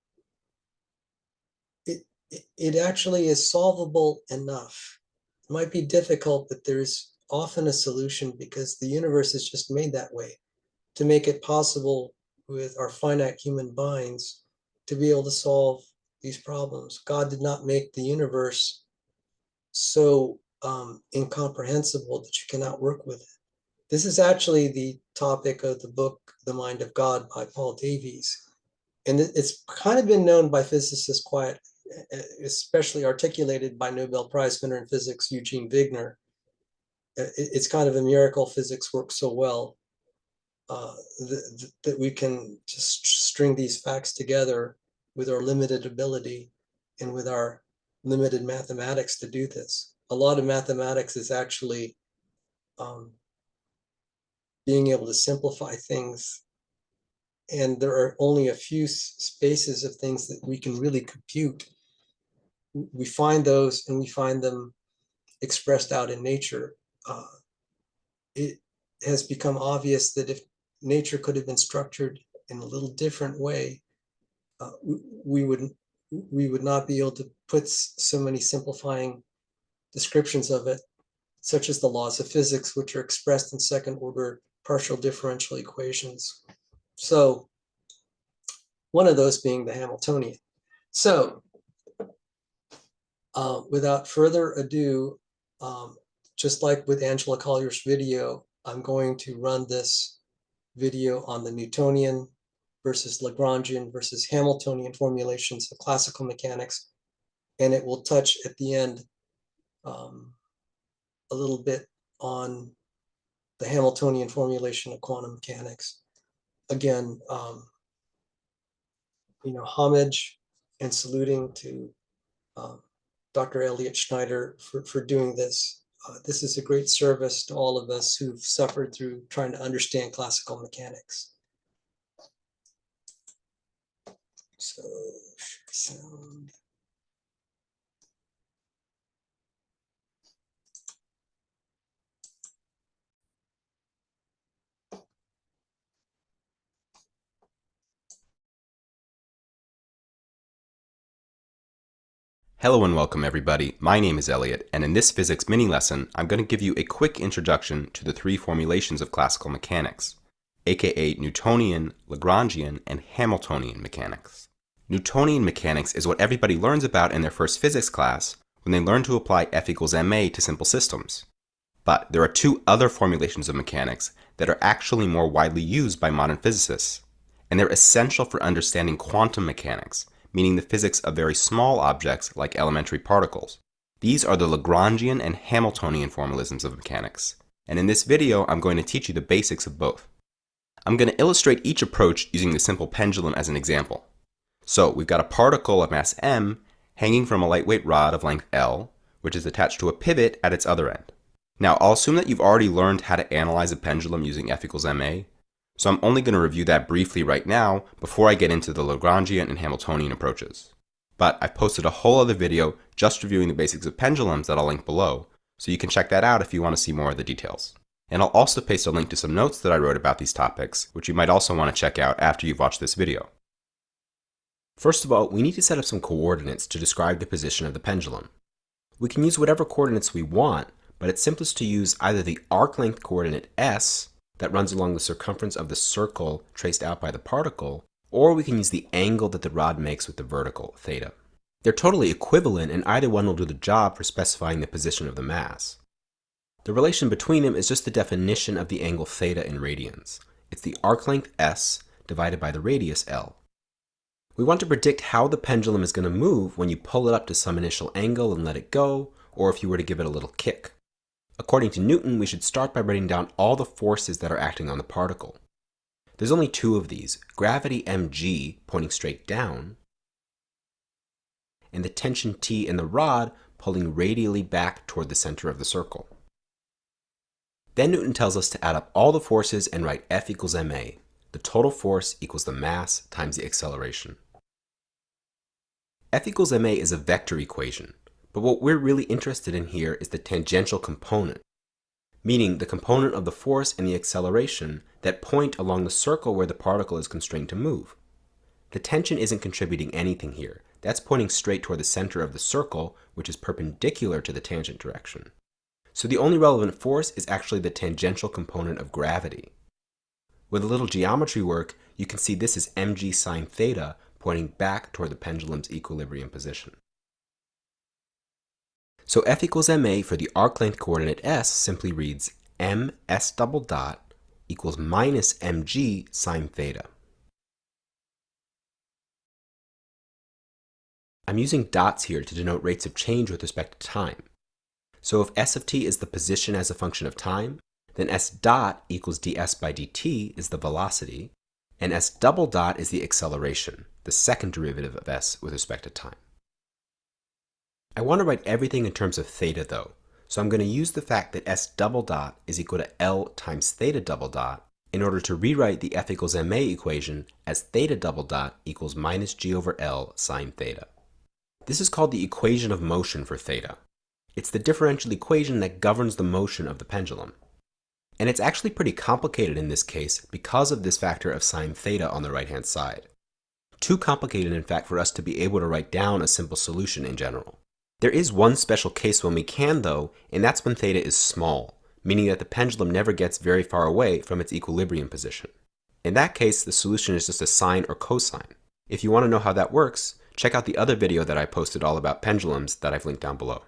it actually is solvable enough. It might be difficult, but there's often a solution because the universe is just made that way to make it possible with our finite human minds to be able to solve these problems. God did not make the universe so incomprehensible that you cannot work with it. This is actually the topic of the book, The Mind of God by Paul Davies. And it's kind of been known by physicists quite, especially articulated by Nobel Prize winner in physics, Eugene Wigner. It's kind of a miracle physics works so well that we can just string these facts together with our limited ability and with our limited mathematics to do this. A lot of mathematics is actually being able to simplify things. And there are only a few spaces of things that we can really compute. We find those, and we find them expressed out in nature. It has become obvious that if nature could have been structured in a little different way, we would not be able to put so many simplifying descriptions of it, such as the laws of physics, which are expressed in second order partial differential equations. So one of those being the Hamiltonian. So without further ado, just like with Angela Collier's video, I'm going to run this video on the Newtonian versus Lagrangian versus Hamiltonian formulations of classical mechanics. And it will touch at the end a little bit on the Hamiltonian formulation of quantum mechanics. Again, homage and saluting to Dr. Elliot Schneider for doing this. This is a great service to all of us who've suffered through trying to understand classical mechanics. So, sound. Hello and welcome, everybody. My name is Elliot, and in this physics mini lesson, I'm going to give you a quick introduction to the three formulations of classical mechanics, aka Newtonian, Lagrangian, and Hamiltonian mechanics. Newtonian mechanics is what everybody learns about in their first physics class when they learn to apply F equals ma to simple systems. But there are two other formulations of mechanics that are actually more widely used by modern physicists, and they're essential for understanding quantum mechanics, meaning the physics of very small objects like elementary particles. These are the Lagrangian and Hamiltonian formalisms of mechanics, and in this video I'm going to teach you the basics of both. I'm going to illustrate each approach using the simple pendulum as an example. So we've got a particle of mass m hanging from a lightweight rod of length L, which is attached to a pivot at its other end. Now I'll assume that you've already learned how to analyze a pendulum using F equals ma, so I'm only going to review that briefly right now before I get into the Lagrangian and Hamiltonian approaches. But I've posted a whole other video just reviewing the basics of pendulums that I'll link below, so you can check that out if you want to see more of the details. And I'll also paste a link to some notes that I wrote about these topics, which you might also want to check out after you've watched this video. First of all, we need to set up some coordinates to describe the position of the pendulum. We can use whatever coordinates we want, but it's simplest to use either the arc length coordinate s that runs along the circumference of the circle traced out by the particle, or we can use the angle that the rod makes with the vertical, theta. They're totally equivalent, and either one will do the job for specifying the position of the mass. The relation between them is just the definition of the angle theta in radians. It's the arc length s divided by the radius L. We want to predict how the pendulum is going to move when you pull it up to some initial angle and let it go, or if you were to give it a little kick. According to Newton, we should start by writing down all the forces that are acting on the particle. There's only two of these, gravity mg pointing straight down, and the tension T in the rod pulling radially back toward the center of the circle. Then Newton tells us to add up all the forces and write F equals ma. The total force equals the mass times the acceleration. F equals ma is a vector equation, but what we're really interested in here is the tangential component, meaning the component of the force and the acceleration that point along the circle where the particle is constrained to move. The tension isn't contributing anything here. That's pointing straight toward the center of the circle, which is perpendicular to the tangent direction. So the only relevant force is actually the tangential component of gravity. With a little geometry work, you can see this is mg sine theta pointing back toward the pendulum's equilibrium position. So F equals ma for the arc length coordinate s simply reads ms double dot equals minus mg sine theta. I'm using dots here to denote rates of change with respect to time. So if s of t is the position as a function of time, then s dot equals ds by dt is the velocity, and s double dot is the acceleration, the second derivative of s with respect to time. I want to write everything in terms of theta though, so I'm going to use the fact that s double dot is equal to L times theta double dot in order to rewrite the F equals ma equation as theta double dot equals minus g over L sine theta. This is called the equation of motion for theta. It's the differential equation that governs the motion of the pendulum. And it's actually pretty complicated in this case because of this factor of sine theta on the right-hand side. Too complicated, in fact, for us to be able to write down a simple solution in general. There is one special case when we can, though, and that's when theta is small, meaning that the pendulum never gets very far away from its equilibrium position. In that case, the solution is just a sine or cosine. If you want to know how that works, check out the other video that I posted all about pendulums that I've linked down below.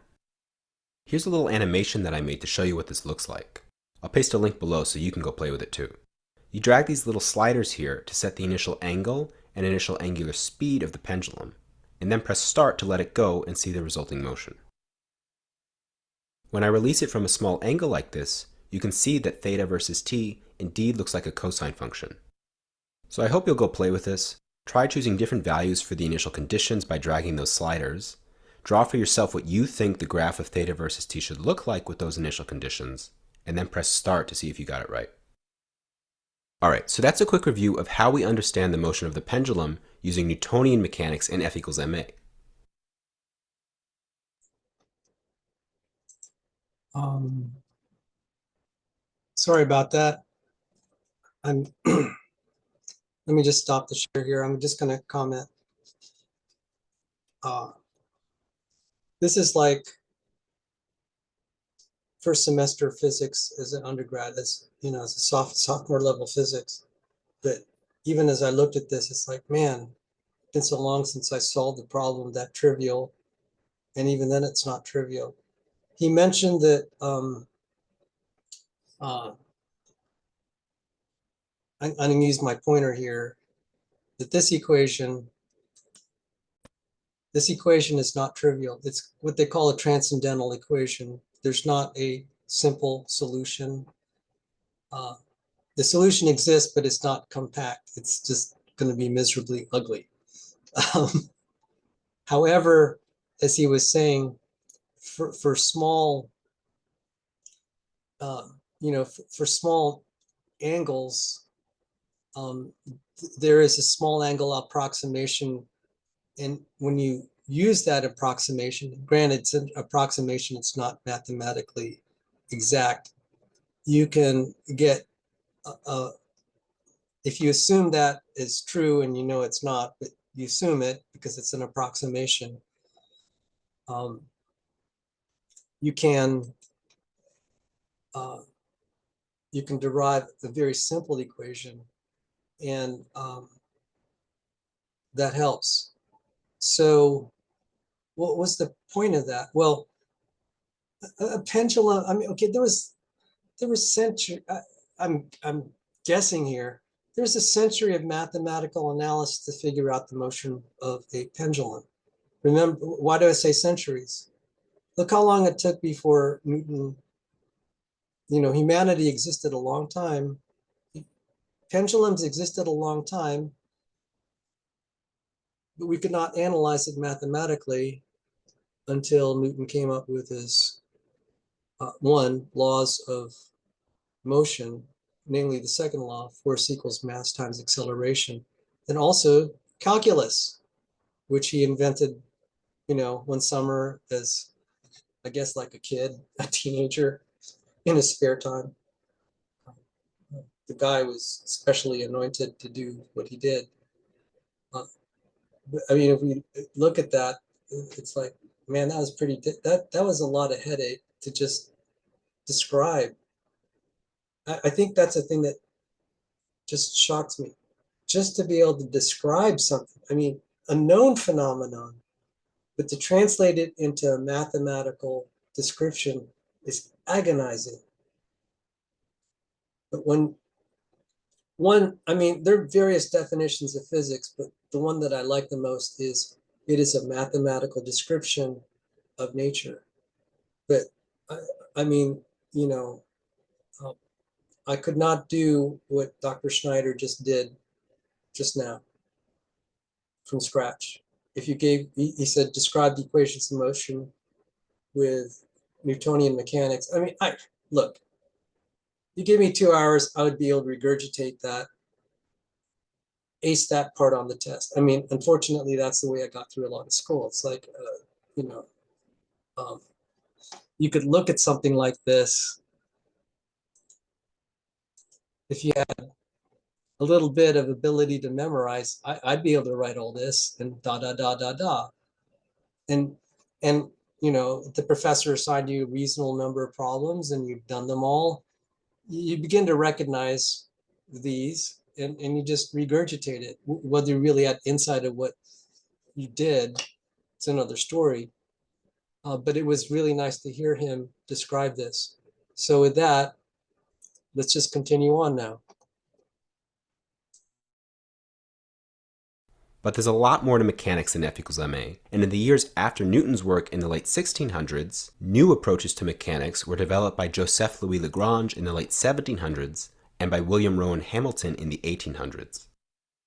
Here's a little animation that I made to show you what this looks like. I'll paste a link below so you can go play with it too. You drag these little sliders here to set the initial angle and initial angular speed of the pendulum, and then press start to let it go and see the resulting motion. When I release it from a small angle like this, you can see that theta versus t indeed looks like a cosine function. So I hope you'll go play with this. Try choosing different values for the initial conditions by dragging those sliders. Draw for yourself what you think the graph of theta versus t should look like with those initial conditions, and then press start to see if you got it right. Alright, so that's a quick review of how we understand the motion of the pendulum using Newtonian mechanics and F equals ma. Sorry about that. Let me just stop the share here. I'm just going to comment. This is like first semester physics as an undergrad, as you know, as a sophomore level physics. But even as I looked at this, it's like, man, been so long since I solved the problem that trivial, and even then it's not trivial. He mentioned that I'm going to use my pointer here, that this equation is not trivial. It's what they call a transcendental equation. There's not a simple solution. The solution exists, but it's not compact. It's just going to be miserably ugly. However, as he was saying, for small, for small angles, there is a small angle approximation. And when you use that approximation, granted it's an approximation, it's not mathematically exact, you can get, if you assume that is true and you know it's not, but you assume it because it's an approximation, you can derive a very simple equation, and that helps. So what was the point of that? Well, a pendulum, I mean, okay, there was century, I'm guessing here, there's a century of mathematical analysis to figure out the motion of a pendulum. Remember, why do I say centuries? Look how long it took before Newton, humanity existed a long time. Pendulums existed a long time, but we could not analyze it mathematically until Newton came up with his laws of motion, namely the second law, force equals mass times acceleration, and also calculus, which he invented, one summer as, I guess, like a kid, a teenager, in his spare time. The guy was specially anointed to do what he did. I mean, if we look at that, it's like, man, that was that was a lot of headache to just describe. I think that's a thing that just shocks me. Just to be able to describe something, I mean, a known phenomenon, but to translate it into a mathematical description is agonizing. But I mean, there are various definitions of physics, but the one that I like the most is it is a mathematical description of nature. But I mean, I could not do what Dr. Schneider just did just now from scratch. If you he said, describe the equations of motion with Newtonian mechanics. I mean, look, you give me 2 hours, I would be able to regurgitate that, ace that part on the test. I mean, unfortunately, that's the way I got through a lot of school. It's like, you could look at something like this. If you had a little bit of ability to memorize, I'd be able to write all this and da da da da da. And the professor assigned you a reasonable number of problems and you've done them all, you begin to recognize these and you just regurgitate it. Whether you really had insight of what you did, it's another story. But it was really nice to hear him describe this. So with that, let's just continue on now. But there's a lot more to mechanics than F equals ma, and in the years after Newton's work in the late 1600s, new approaches to mechanics were developed by Joseph Louis Lagrange in the late 1700s and by William Rowan Hamilton in the 1800s.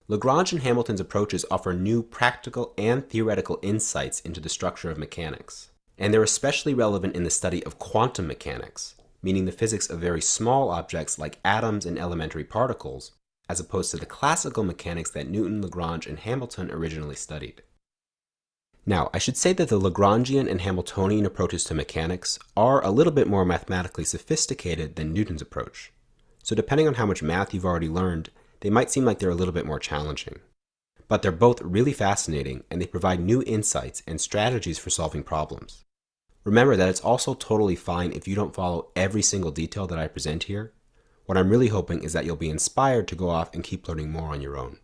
Lagrange and Hamilton's approaches offer new practical and theoretical insights into the structure of mechanics, and they're especially relevant in the study of quantum mechanics, meaning the physics of very small objects like atoms and elementary particles, as opposed to the classical mechanics that Newton, Lagrange, and Hamilton originally studied. Now, I should say that the Lagrangian and Hamiltonian approaches to mechanics are a little bit more mathematically sophisticated than Newton's approach, so depending on how much math you've already learned, they might seem like they're a little bit more challenging. But they're both really fascinating, and they provide new insights and strategies for solving problems. Remember that it's also totally fine if you don't follow every single detail that I present here. What I'm really hoping is that you'll be inspired to go off and keep learning more on your own.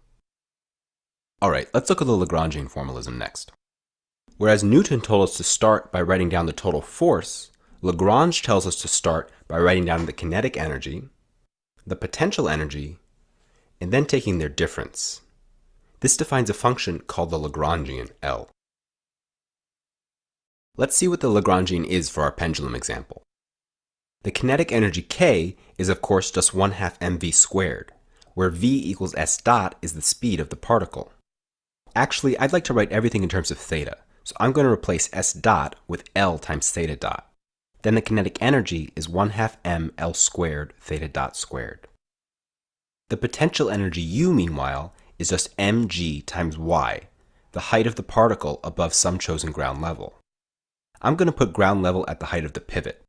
Alright, let's look at the Lagrangian formalism next. Whereas Newton told us to start by writing down the total force, Lagrange tells us to start by writing down the kinetic energy, the potential energy, and then taking their difference. This defines a function called the Lagrangian L. Let's see what the Lagrangian is for our pendulum example. The kinetic energy K is of course just 1/2 mv squared, where v equals s dot is the speed of the particle. Actually, I'd like to write everything in terms of theta, so I'm going to replace s dot with L times theta dot. Then the kinetic energy is 1/2 m L squared theta dot squared. The potential energy U, meanwhile, is just mg times y, the height of the particle above some chosen ground level. I'm going to put ground level at the height of the pivot.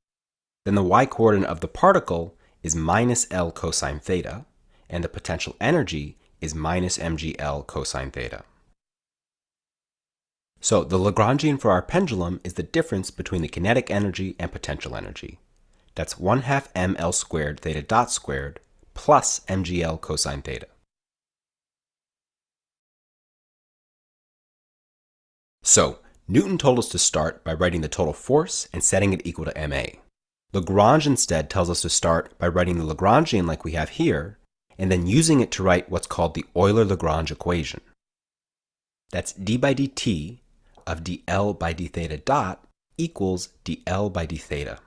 Then the y-coordinate of the particle is minus L cosine theta, and the potential energy is minus mgl cosine theta. So the Lagrangian for our pendulum is the difference between the kinetic energy and potential energy. That's 1/2 m L squared theta dot squared plus mgl cosine theta. So Newton told us to start by writing the total force and setting it equal to ma. Lagrange instead tells us to start by writing the Lagrangian like we have here, and then using it to write what's called the Euler-Lagrange equation. That's d by dt of dl by d theta dot equals dl by d theta.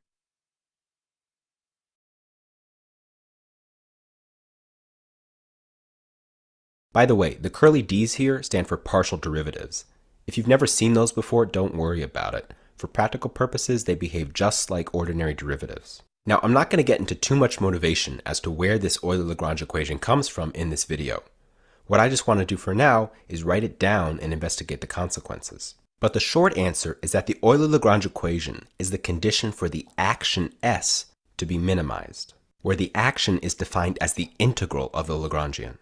By the way, the curly d's here stand for partial derivatives. If you've never seen those before, don't worry about it. For practical purposes, they behave just like ordinary derivatives. Now, I'm not going to get into too much motivation as to where this Euler-Lagrange equation comes from in this video. What I just want to do for now is write it down and investigate the consequences. But the short answer is that the Euler-Lagrange equation is the condition for the action S to be minimized, where the action is defined as the integral of the Lagrangian.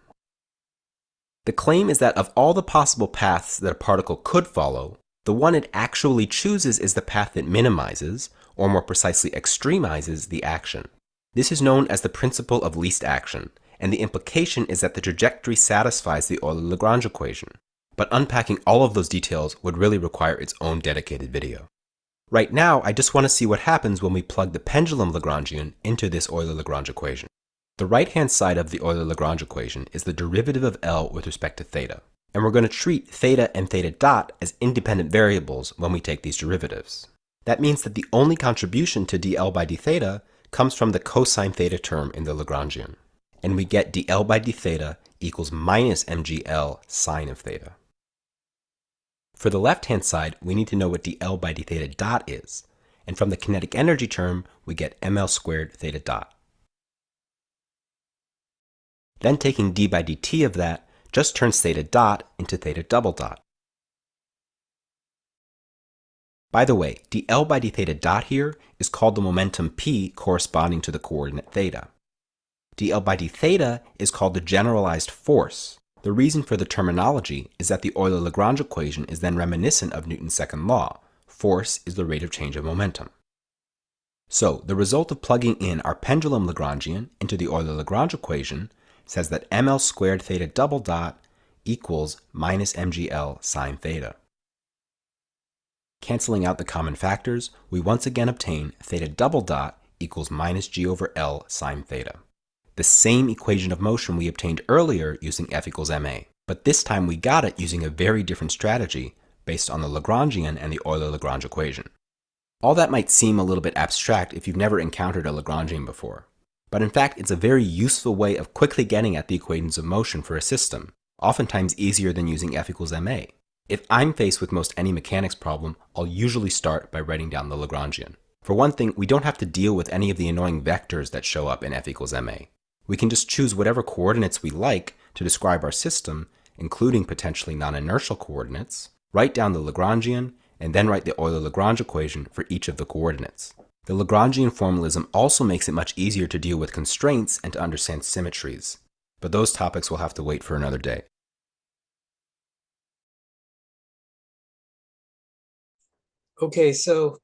The claim is that of all the possible paths that a particle could follow, the one it actually chooses is the path that minimizes, or more precisely extremizes, the action. This is known as the principle of least action, and the implication is that the trajectory satisfies the Euler-Lagrange equation. But unpacking all of those details would really require its own dedicated video. Right now, I just want to see what happens when we plug the pendulum Lagrangian into this Euler-Lagrange equation. The right-hand side of the Euler-Lagrange equation is the derivative of L with respect to theta, and we're going to treat theta and theta dot as independent variables when we take these derivatives. That means that the only contribution to dl by d theta comes from the cosine theta term in the Lagrangian, and we get dl by d theta equals minus mgl sine of theta. For the left-hand side, we need to know what dl by d theta dot is, and from the kinetic energy term, we get ml squared theta dot. Then taking d by dt of that just turns theta dot into theta double dot. By the way, dl by d theta dot here is called the momentum p corresponding to the coordinate theta. dl by d theta is called the generalized force. The reason for the terminology is that the Euler-Lagrange equation is then reminiscent of Newton's second law. Force is the rate of change of momentum. So the result of plugging in our pendulum Lagrangian into the Euler-Lagrange equation says that ml squared theta double dot equals minus mgl sine theta. Canceling out the common factors, we once again obtain theta double dot equals minus g over L sine theta. The same equation of motion we obtained earlier using F equals ma, but this time we got it using a very different strategy based on the Lagrangian and the Euler-Lagrange equation. All that might seem a little bit abstract if you've never encountered a Lagrangian before, but in fact it's a very useful way of quickly getting at the equations of motion for a system, oftentimes easier than using F equals ma. If I'm faced with most any mechanics problem, I'll usually start by writing down the Lagrangian. For one thing, we don't have to deal with any of the annoying vectors that show up in F equals ma. We can just choose whatever coordinates we like to describe our system, including potentially non-inertial coordinates, write down the Lagrangian, and then write the Euler-Lagrange equation for each of the coordinates. The Lagrangian formalism also makes it much easier to deal with constraints and to understand symmetries, but those topics will have to wait for another day. Okay, so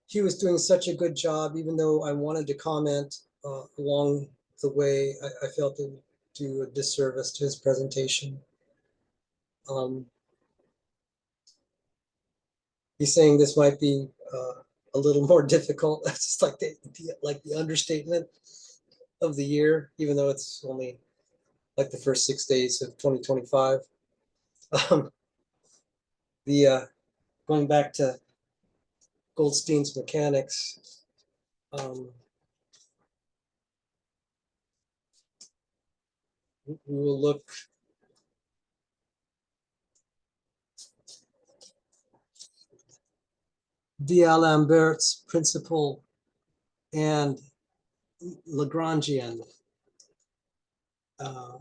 he was doing such a good job, even though I wanted to comment along the way, I felt it do a disservice to his presentation. He's saying this might be a little more difficult. That's just like the understatement of the year, even though it's only like the first 6 days of 2025. Going back to Goldstein's mechanics, we will look D'Alembert's principle and Lagrangian and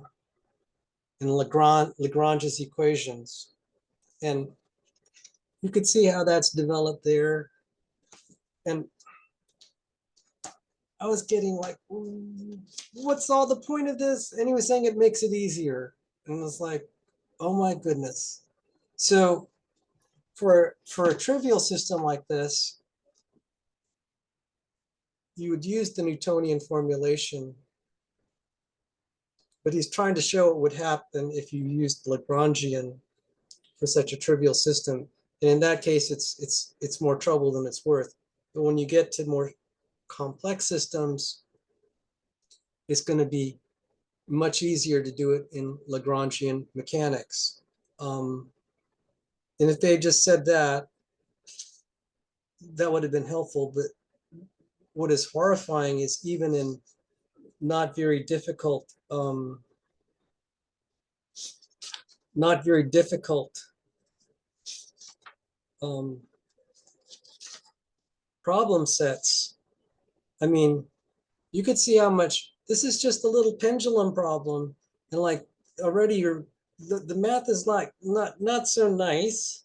Lagrange's equations. And you could see how that's developed there. And I was getting like, what's all the point of this? And he was saying it makes it easier. And I was like, oh my goodness. So for a trivial system like this, you would use the Newtonian formulation, but he's trying to show what would happen if you used Lagrangian for such a trivial system. And in that case, it's more trouble than it's worth. But when you get to more complex systems, it's going to be much easier to do it in Lagrangian mechanics. And if they just said that, that would have been helpful. But what is horrifying is even in not very difficult problem sets. I mean, you could see how much this is just a little pendulum problem, and like already the math is like not so nice,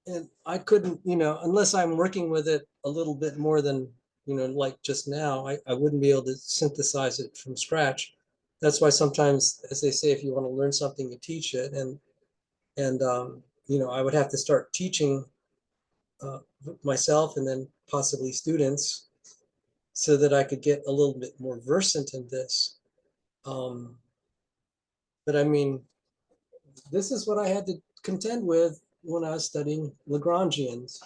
and I couldn't, unless I'm working with it a little bit more than like just now, I wouldn't be able to synthesize it from scratch. That's why sometimes, as they say, if you want to learn something, you teach it, and I would have to start teaching myself and then possibly students so that I could get a little bit more versant in this. But I mean, this is what I had to contend with when I was studying Lagrangians.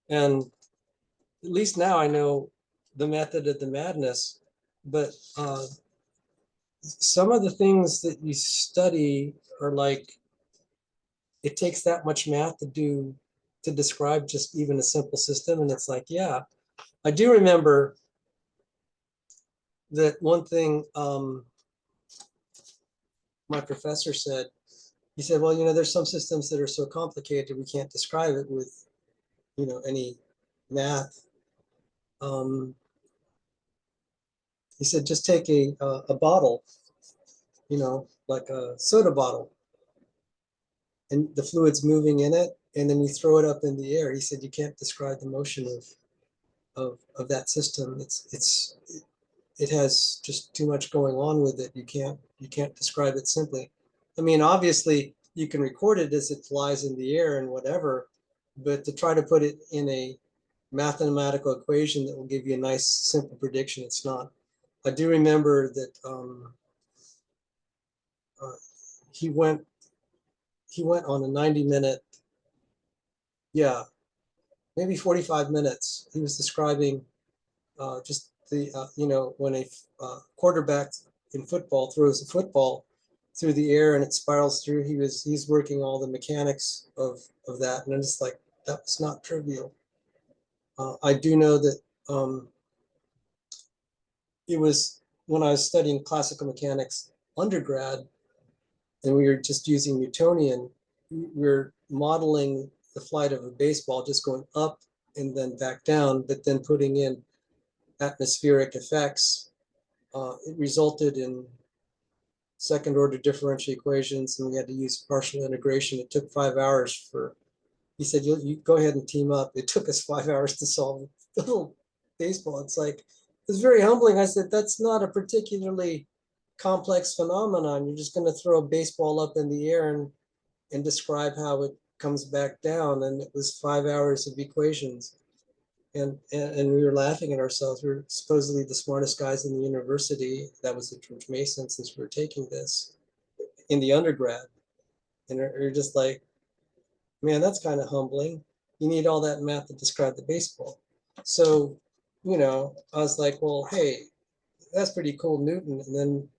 And at least now I know the method of the madness, but some of the things that you study are like, it takes that much math to describe just even a simple system. And it's like, yeah, I do remember that one thing my professor said. He said, well, there's some systems that are so complicated we can't describe it with, any math. He said, just take a bottle, like a soda bottle, and the fluid's moving in it, and then you throw it up in the air. He said, you can't describe the motion of that system. It has just too much going on with it. You can't describe it simply. I mean, obviously you can record it as it flies in the air and whatever, but to try to put it in a mathematical equation that will give you a nice simple prediction, it's not. I do remember that he went on a 90-minute, maybe 45 minutes. He was describing just the, when a quarterback in football throws a football through the air and it spirals through, he's working all the mechanics of that. And it's like, that was not trivial. I do know that it was when I was studying classical mechanics undergrad, and we were just using Newtonian, we were modeling the flight of a baseball just going up and then back down, but then putting in atmospheric effects. It resulted in second order differential equations, and we had to use partial integration. It took 5 hours he said, you go ahead and team up. It took us 5 hours to solve the little baseball. It's like, it's very humbling. I said, that's not a particularly complex phenomenon. You're just going to throw a baseball up in the air and describe how it comes back down. And it was 5 hours of equations. And we were laughing at ourselves. We were supposedly the smartest guys in the university. That was the George Mason, since we were taking this in the undergrad. And you're just like, man, that's kind of humbling. You need all that math to describe the baseball. So, I was like, well, hey, that's pretty cool, Newton. And then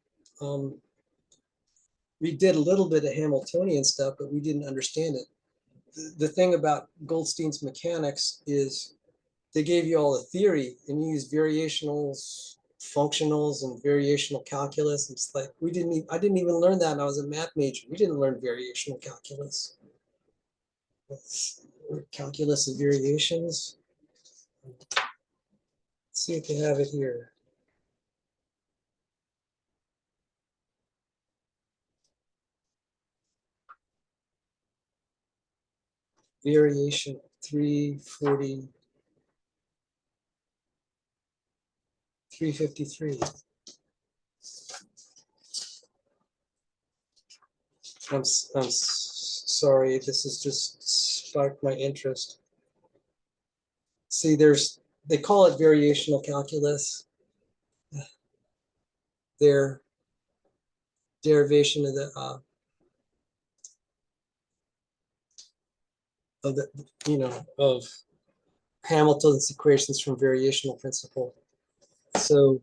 we did a little bit of Hamiltonian stuff, but we didn't understand it. The thing about Goldstein's mechanics is they gave you all the theory and you use variationals, functionals, and variational calculus. It's like I didn't even learn that when I was a math major. We didn't learn variational calculus. Calculus of variations. Let's see if they have it here. Variation 340, 353. I'm sorry, this has just sparked my interest. See, they call it variational calculus. Their derivation of of Hamilton's equations from variational principle. So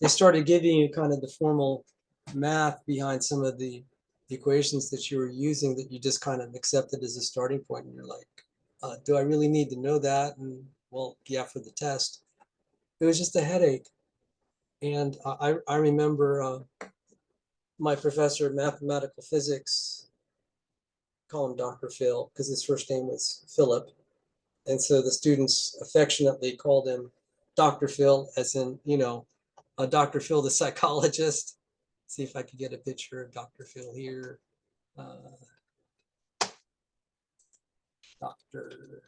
they started giving you kind of the formal math behind some of the equations that you were using that you just kind of accepted as a starting point. And you're like, do I really need to know that? And well, yeah, for the test. It was just a headache. And I remember my professor of mathematical physics, call him Dr. Phil, because his first name was Philip. And so the students affectionately called him Dr. Phil, as in, Dr. Phil, the psychologist. See if I could get a picture of Dr. Phil here. Dr.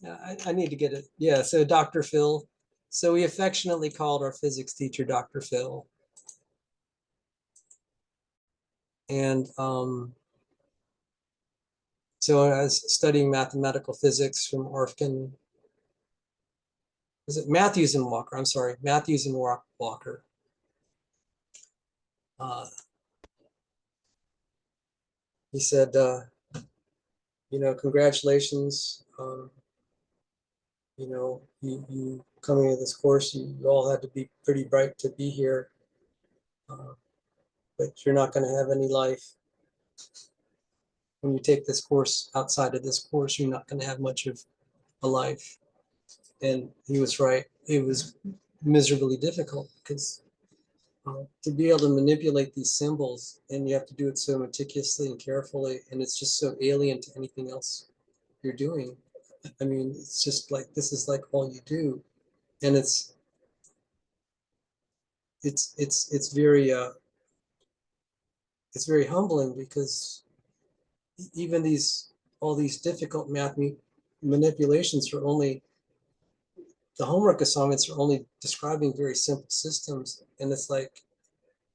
Yeah, I need to get it. Yeah, so Dr. Phil. So we affectionately called our physics teacher Dr. Phil. And so I was studying mathematical physics from Orfkin. Is it Matthews and Walker? I'm sorry, Matthews and Walker. He said, congratulations. You coming to this course, you all had to be pretty bright to be here, but you're not going to have any life. When you take this course outside of this course, you're not going to have much of a life. And he was right. It was miserably difficult because to be able to manipulate these symbols, and you have to do it so meticulously and carefully, and it's just so alien to anything else you're doing. I mean, it's just like, this is like all you do. And it's very humbling, because even all these difficult math manipulations are only, the homework assignments are only describing very simple systems. And it's like,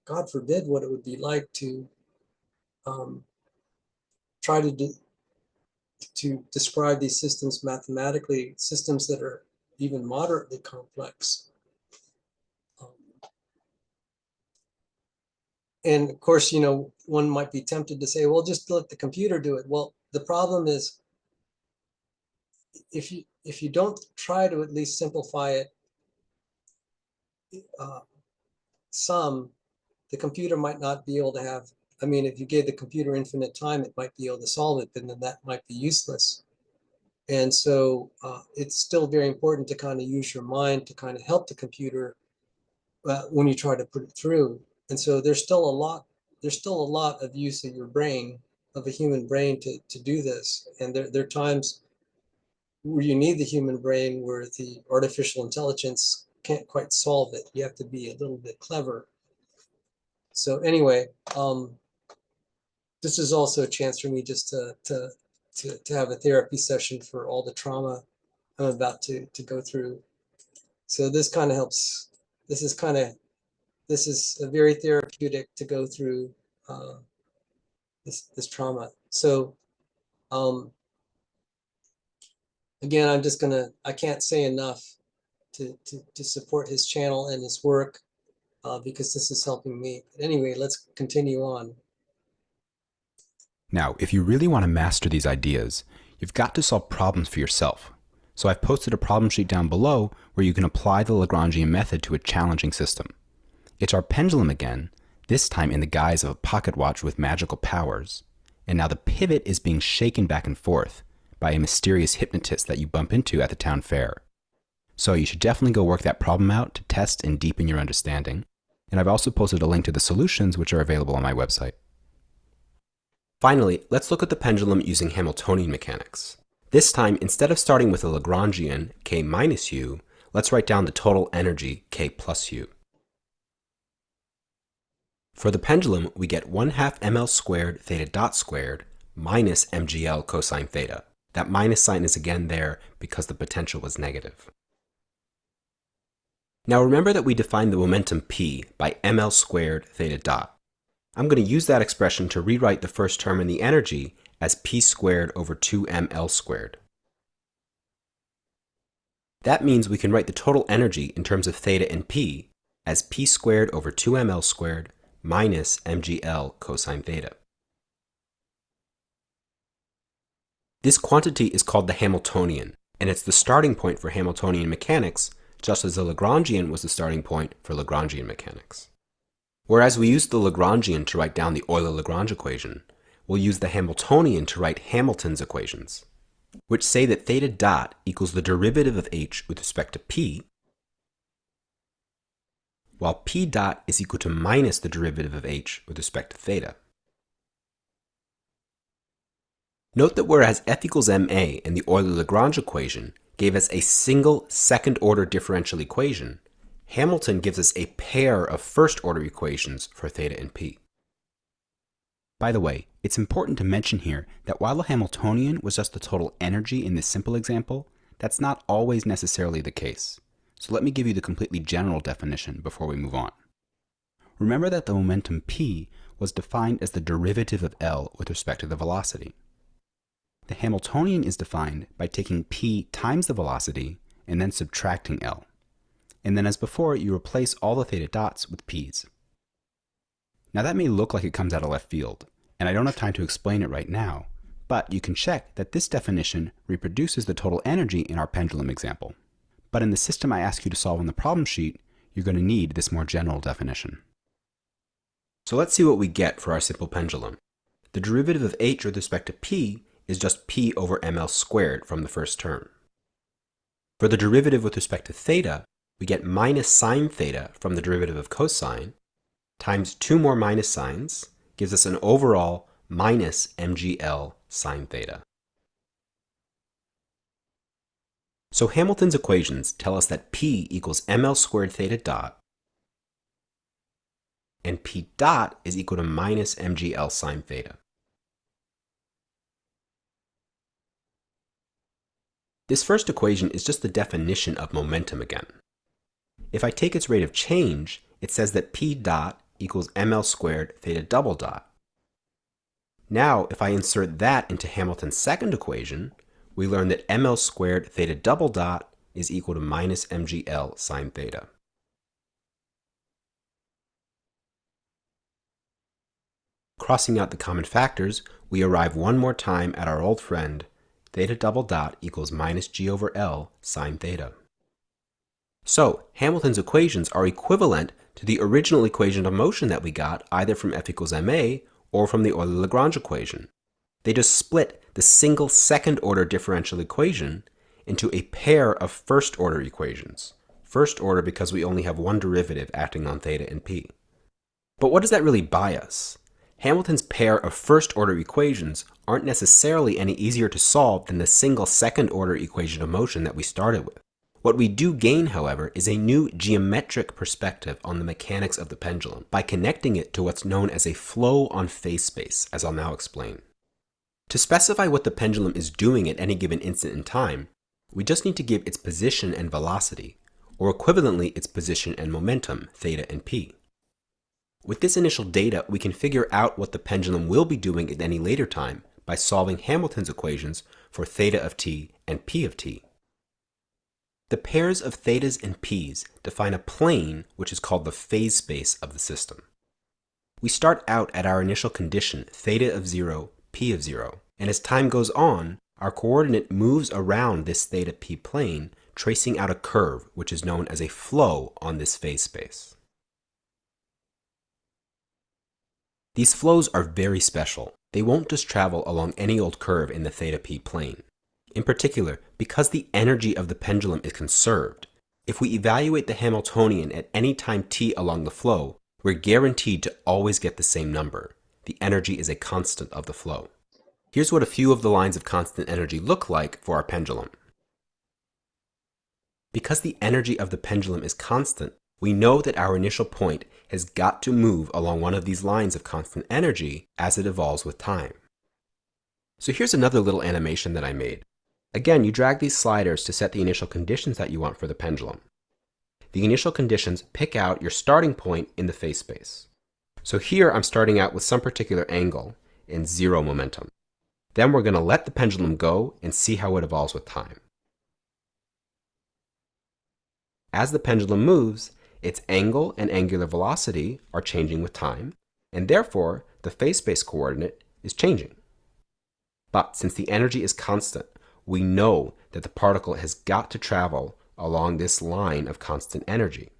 God forbid what it would be like to try to describe these systems mathematically, systems that are even moderately complex. And of course, one might be tempted to say, well, just let the computer do it. Well, the problem is, if you don't try to at least simplify it some, the computer might not be able to have, I mean, if you gave the computer infinite time, it might be able to solve it, but then that might be useless. And so it's still very important to kind of use your mind to kind of help the computer when you try to put it through. And so there's still a lot of use of your brain, of a human brain, to do this. And there are times where you need the human brain where the artificial intelligence can't quite solve it. You have to be a little bit clever. So anyway, this is also a chance for me just to have a therapy session for all the trauma I'm about to go through. So this kind of helps. This is a very therapeutic to go through this trauma. So again, I can't say enough to support his channel and his work because this is helping me. But anyway, let's continue on. Now, if you really want to master these ideas, you've got to solve problems for yourself. So I've posted a problem sheet down below where you can apply the Lagrangian method to a challenging system. It's our pendulum again, this time in the guise of a pocket watch with magical powers. And now the pivot is being shaken back and forth by a mysterious hypnotist that you bump into at the town fair. So you should definitely go work that problem out to test and deepen your understanding. And I've also posted a link to the solutions which are available on my website. Finally, let's look at the pendulum using Hamiltonian mechanics. This time, instead of starting with a Lagrangian, k minus u, let's write down the total energy, k plus u. For the pendulum, we get 1/2 ml squared theta dot squared minus mgl cosine theta. That minus sign is again there because the potential was negative. Now remember that we defined the momentum p by ml squared theta dot. I'm going to use that expression to rewrite the first term in the energy as p squared over 2ml squared. That means we can write the total energy in terms of theta and p as p squared over 2ml squared minus mgl cosine theta. This quantity is called the Hamiltonian, and it's the starting point for Hamiltonian mechanics, just as the Lagrangian was the starting point for Lagrangian mechanics. Whereas we used the Lagrangian to write down the Euler-Lagrange equation, we'll use the Hamiltonian to write Hamilton's equations, which say that theta dot equals the derivative of h with respect to p, while p dot is equal to minus the derivative of h with respect to theta. Note that whereas f equals ma in the Euler-Lagrange equation gave us a single second-order differential equation, Hamilton gives us a pair of first-order equations for theta and p. By the way, it's important to mention here that while the Hamiltonian was just the total energy in this simple example, that's not always necessarily the case. So let me give you the completely general definition before we move on. Remember that the momentum p was defined as the derivative of L with respect to the velocity. The Hamiltonian is defined by taking p times the velocity and then subtracting L. And then as before, you replace all the theta dots with p's. Now that may look like it comes out of left field, and I don't have time to explain it right now, but you can check that this definition reproduces the total energy in our pendulum example. But in the system I ask you to solve on the problem sheet, you're going to need this more general definition. So let's see what we get for our simple pendulum. The derivative of h with respect to p is just p over ml squared from the first term. For the derivative with respect to theta, we get minus sine theta from the derivative of cosine, times two more minus signs, gives us an overall minus mgl sine theta. So Hamilton's equations tell us that p equals ml squared theta dot, and p dot is equal to minus mgl sine theta. This first equation is just the definition of momentum again. If I take its rate of change, it says that p dot equals ml squared theta double dot. Now, if I insert that into Hamilton's second equation, we learn that ml squared theta double dot is equal to minus mgl sine theta. Crossing out the common factors, we arrive one more time at our old friend, theta double dot equals minus g over L sine theta. So, Hamilton's equations are equivalent to the original equation of motion that we got either from F equals ma or from the Euler-Lagrange equation. They just split the single second-order differential equation into a pair of first-order equations. First order because we only have one derivative acting on theta and p. But what does that really buy us? Hamilton's pair of first-order equations aren't necessarily any easier to solve than the single second-order equation of motion that we started with. What we do gain, however, is a new geometric perspective on the mechanics of the pendulum by connecting it to what's known as a flow on phase space, as I'll now explain. To specify what the pendulum is doing at any given instant in time, we just need to give its position and velocity, or equivalently its position and momentum, theta and p. With this initial data, we can figure out what the pendulum will be doing at any later time by solving Hamilton's equations for theta of t and p of t. The pairs of thetas and p's define a plane which is called the phase space of the system. We start out at our initial condition theta of 0, p of 0, and as time goes on, our coordinate moves around this theta p plane, tracing out a curve which is known as a flow on this phase space. These flows are very special. They won't just travel along any old curve in the theta p plane. In particular, because the energy of the pendulum is conserved, if we evaluate the Hamiltonian at any time t along the flow, we're guaranteed to always get the same number. The energy is a constant of the flow. Here's what a few of the lines of constant energy look like for our pendulum. Because the energy of the pendulum is constant, we know that our initial point has got to move along one of these lines of constant energy as it evolves with time. So here's another little animation that I made. Again, you drag these sliders to set the initial conditions that you want for the pendulum. The initial conditions pick out your starting point in the phase space. So here I'm starting out with some particular angle and 0 momentum. Then we're going to let the pendulum go and see how it evolves with time. As the pendulum moves, its angle and angular velocity are changing with time, and therefore the phase space coordinate is changing. But since the energy is constant, we know that the particle has got to travel along this line of constant energy.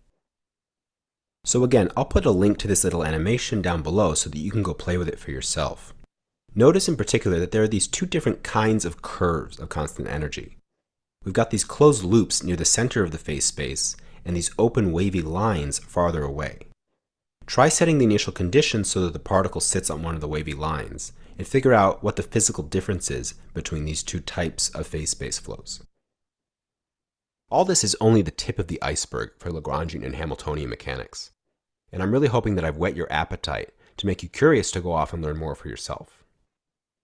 So again, I'll put a link to this little animation down below so that you can go play with it for yourself. Notice in particular that there are these two different kinds of curves of constant energy. We've got these closed loops near the center of the phase space and these open wavy lines farther away. Try setting the initial conditions so that the particle sits on one of the wavy lines, and figure out what the physical difference is between these two types of phase space flows. All this is only the tip of the iceberg for Lagrangian and Hamiltonian mechanics, and I'm really hoping that I've whet your appetite to make you curious to go off and learn more for yourself.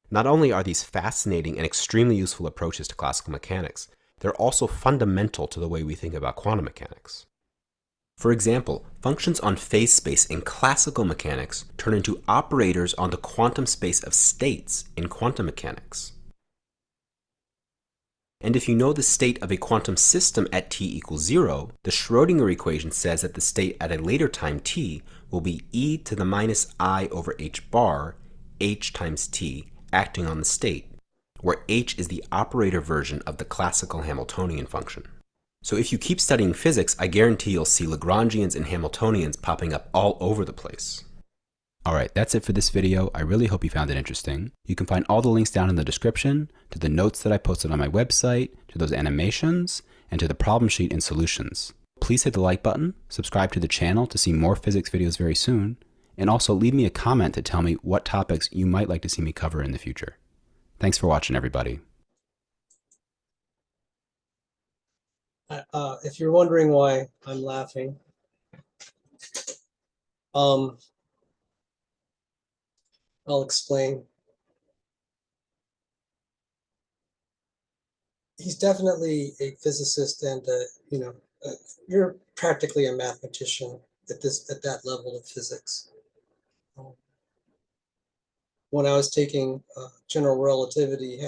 Not only are these fascinating and extremely useful approaches to classical mechanics, they're also fundamental to the way we think about quantum mechanics. For example, functions on phase space in classical mechanics turn into operators on the quantum space of states in quantum mechanics. And if you know the state of a quantum system at t equals 0, the Schrödinger equation says that the state at a later time t will be e to the minus I over h bar, h times t, acting on the state, where h is the operator version of the classical Hamiltonian function. So if you keep studying physics, I guarantee you'll see Lagrangians and Hamiltonians popping up all over the place. Alright, that's it for this video. I really hope you found it interesting. You can find all the links down in the description, to the notes that I posted on my website, to those animations, and to the problem sheet and solutions. Please hit the like button, subscribe to the channel to see more physics videos very soon, and also leave me a comment to tell me what topics you might like to see me cover in the future. Thanks for watching, everybody. If you're wondering why I'm laughing, I'll explain. He's definitely a physicist, and you're practically a mathematician at that level of physics. When I was taking general relativity,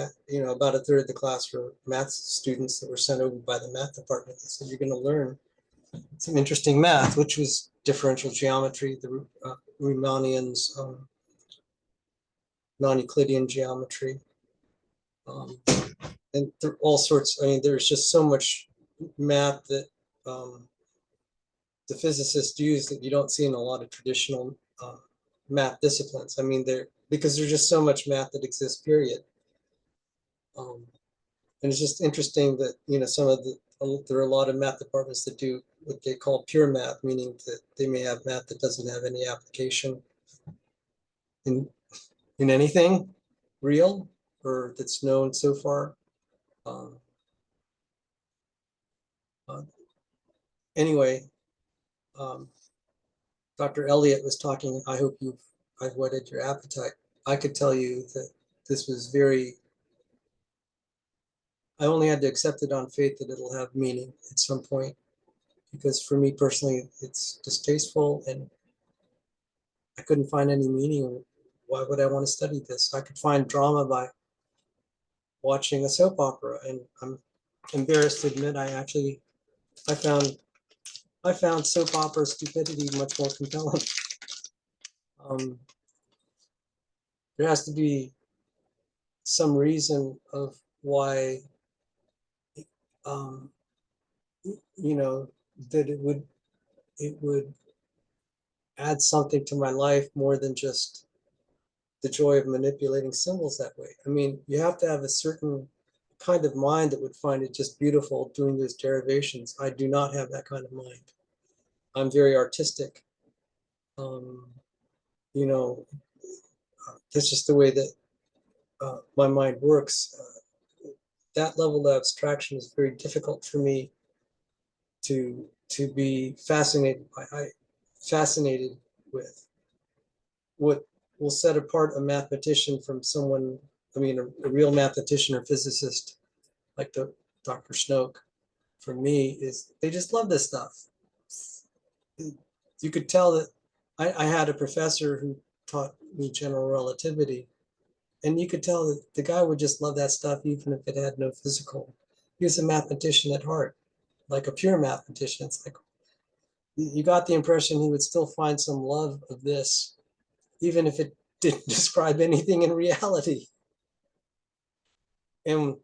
about a third of the class were math students that were sent over by the math department. They said, you're going to learn some interesting math, which was differential geometry, the Riemannians, non-Euclidean geometry, and all sorts. I mean, there's just so much math that the physicists use that you don't see in a lot of traditional math disciplines. I mean, because there's just so much math that exists, period. And it's just interesting that, there are a lot of math departments that do what they call pure math, meaning that they may have math that doesn't have any application in anything real or that's known so far. Anyway, Dr. Elliot was talking. I hope I've whetted your appetite. I could tell you that this was I only had to accept it on faith that it'll have meaning at some point. because for me personally, it's distasteful and I couldn't find any meaning. Why would I want to study this? I could find drama by watching a soap opera, and I'm embarrassed to admit I found I found soap opera stupidity much more compelling. Um, there has to be some reason of why, um, that it would add something to my life more than just the joy of manipulating symbols that way. I mean, you have to have a certain kind of mind that would find it just beautiful doing those derivations. I do not have that kind of mind. I'm very artistic. Um, you know, that's just the way that my mind works. That level of abstraction is very difficult for me to be fascinated by. Fascinated with what will set apart a mathematician from someone. I mean, a real mathematician or physicist like the Dr. Snoke. For me, is they just love this stuff. You could tell that I had a professor who taught me general relativity, and you could tell that the guy would just love that stuff even if it had no physical. He was a mathematician at heart, like a pure mathematician. It's like you got the impression he would still find some love of this, even if it didn't describe anything in reality. And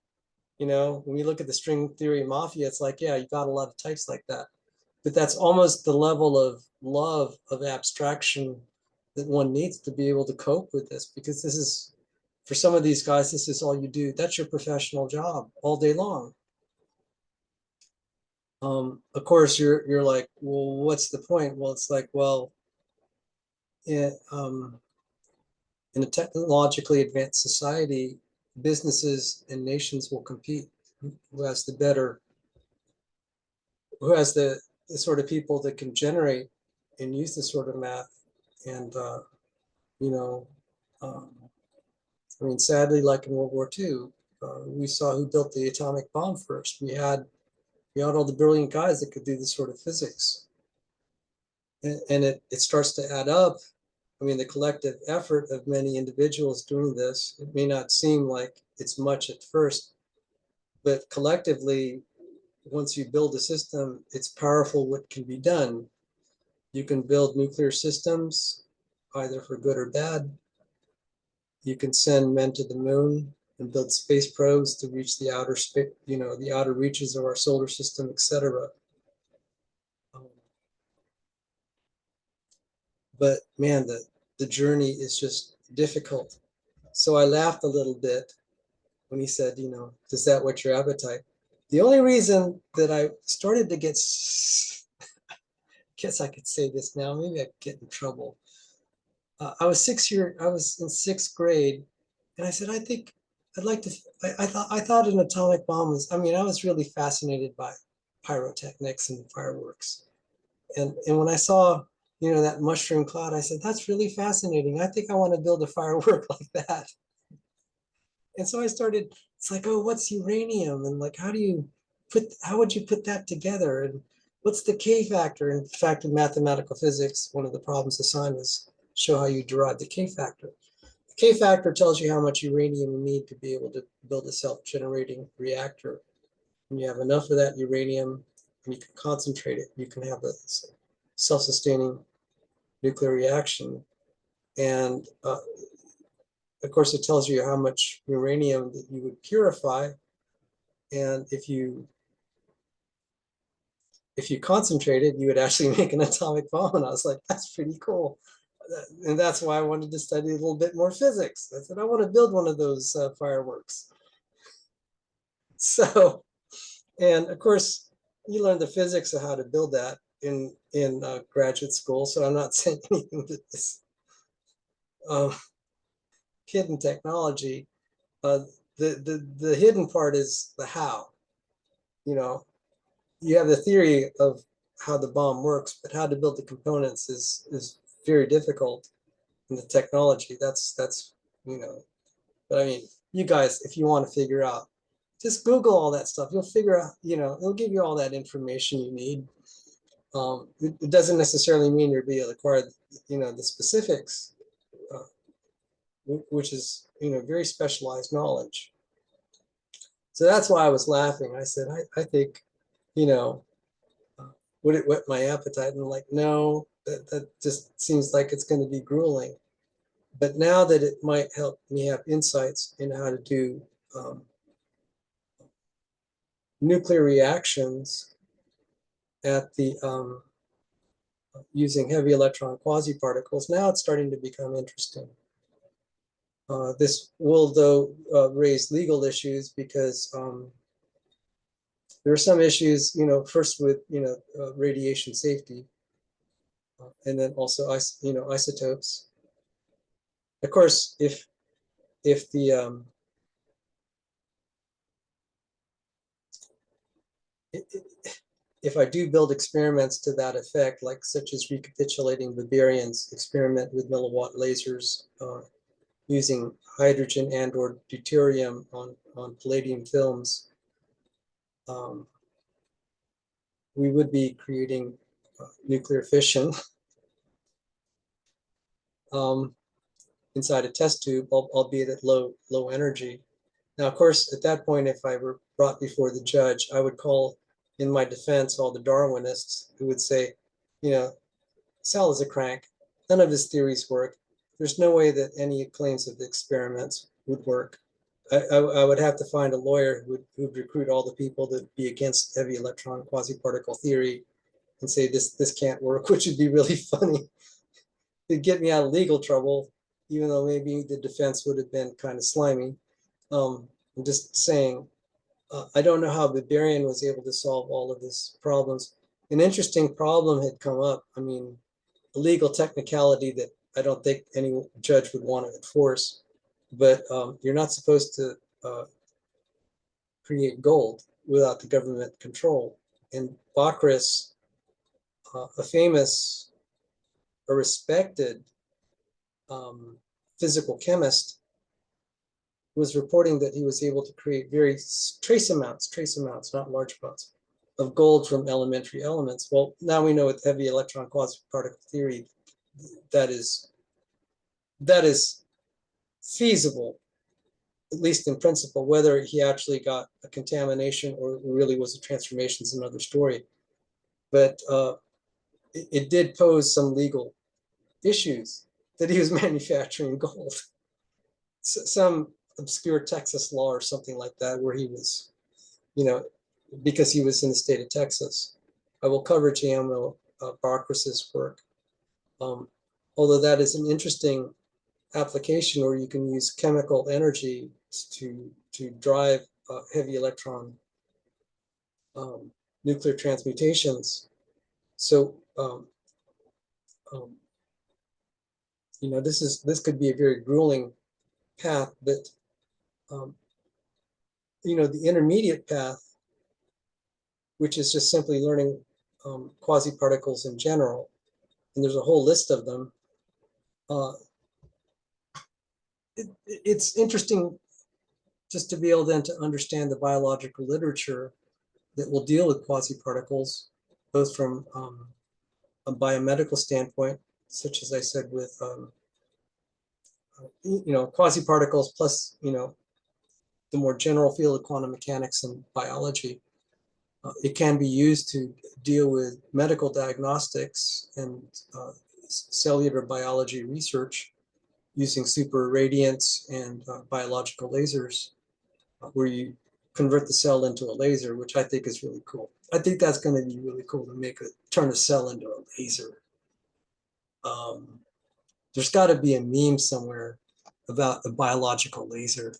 when you look at the string theory mafia, it's like, yeah, you got a lot of types like that. But that's almost the level of love of abstraction that one needs to be able to cope with this, because this is, for some of these guys, this is all you do. That's your professional job all day long. Of course, you're like, well, what's the point? Well, it's like, well, in a technologically advanced society, businesses and nations will compete. Who has the better, who has the sort of people that can generate and use this sort of math. And, you know, um, I mean, sadly, like in World War II, we saw who built the atomic bomb first. We had all the brilliant guys that could do this sort of physics. And it starts to add up. I mean, the collective effort of many individuals doing this, it may not seem like it's much at first, but collectively, once you build a system, it's powerful what can be done. You can build nuclear systems, either for good or bad. You can send men to the moon and build space probes to reach the outer space, the outer reaches of our solar system, etc. But man, the journey is just difficult. So I laughed a little bit when he said, does that whet your appetite? The only reason that I started to guess I could say this now, maybe I'd get in trouble. I was in sixth grade, and I said, I think I'd like to, I thought an atomic bomb was, I mean, I was really fascinated by pyrotechnics and fireworks. And when I saw, that mushroom cloud, I said, that's really fascinating. I think I want to build a firework like that. And so I started, it's like, oh, what's uranium? And like, how would you put that together? And what's the K factor? In fact, in mathematical physics, one of the problems assigned was show how you derive the K factor. The K factor tells you how much uranium you need to be able to build a self-generating reactor. When you have enough of that uranium and you can concentrate it, you can have a self-sustaining nuclear reaction. And of course, it tells you how much uranium that you would purify. And if you concentrate it, you would actually make an atomic bomb. And I was like, that's pretty cool. And that's why I wanted to study a little bit more physics. I said, I want to build one of those fireworks. So, and of course, you learn the physics of how to build that in graduate school. So I'm not saying anything that this hidden technology. The hidden part is the how. You have the theory of how the bomb works, but how to build the components is very difficult. In the technology, that's But I mean, you guys, if you want to figure out, just Google all that stuff. You'll figure out, it'll give you all that information you need. It doesn't necessarily mean you're being acquired, the specifics, uh, which is, very specialized knowledge. So that's why I was laughing. I said, I think, you know, uh, would it whet my appetite? And I'm like, no, that just seems like it's going to be grueling. But now that it might help me have insights in how to do nuclear reactions at the using heavy electron quasi-particles, now it's starting to become interesting. This will, though, raise legal issues because there are some issues, first with, radiation safety, and then also, isotopes. Of course, if the if I do build experiments to that effect, like such as recapitulating Barbarian's experiment with milliwatt lasers using hydrogen and or deuterium on palladium films, we would be creating nuclear fission inside a test tube, albeit at low energy. Now, of course, at that point, if I were brought before the judge, I would call in my defense all the Darwinists who would say, Sal is a crank. None of his theories work. There's no way that any claims of the experiments would work. I would have to find a lawyer who'd recruit all the people that be against heavy electron quasi-particle theory and say this can't work, which would be really funny. It'd get me out of legal trouble, even though maybe the defense would have been kind of slimy. I'm just saying, I don't know how Barbarian was able to solve all of these problems. An interesting problem had come up. I mean, a legal technicality that I don't think any judge would want to enforce, but you're not supposed to create gold without the government control. And Bakris, a famous, a respected physical chemist, was reporting that he was able to create very trace amounts, not large amounts, of gold from elementary elements. Well, now we know with heavy electron quasi-particle theory, that is feasible, at least in principle. Whether he actually got a contamination or really was a transformation is another story. But it did pose some legal issues that he was manufacturing gold. Some obscure Texas law or something like that, where he was, because he was in the state of Texas. I will cover Giacomo Barkris's work. Although that is an interesting application where you can use chemical energy to drive heavy electron nuclear transmutations. So this could be a very grueling path, but the intermediate path, which is just simply learning quasi-particles in general, and there's a whole list of them. It's interesting just to be able then to understand the biological literature that will deal with quasi-particles, both from a biomedical standpoint, such as I said with quasi-particles plus the more general field of quantum mechanics and biology. It can be used to deal with medical diagnostics and cellular biology research using super radiance and biological lasers, where you convert the cell into a laser, which I think is really cool. I think that's going to be really cool to turn a cell into a laser. There's got to be a meme somewhere about a biological laser.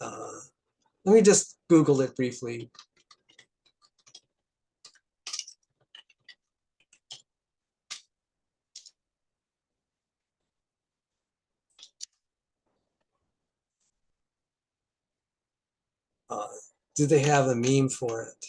Let me just Google it briefly. Do they have a meme for it?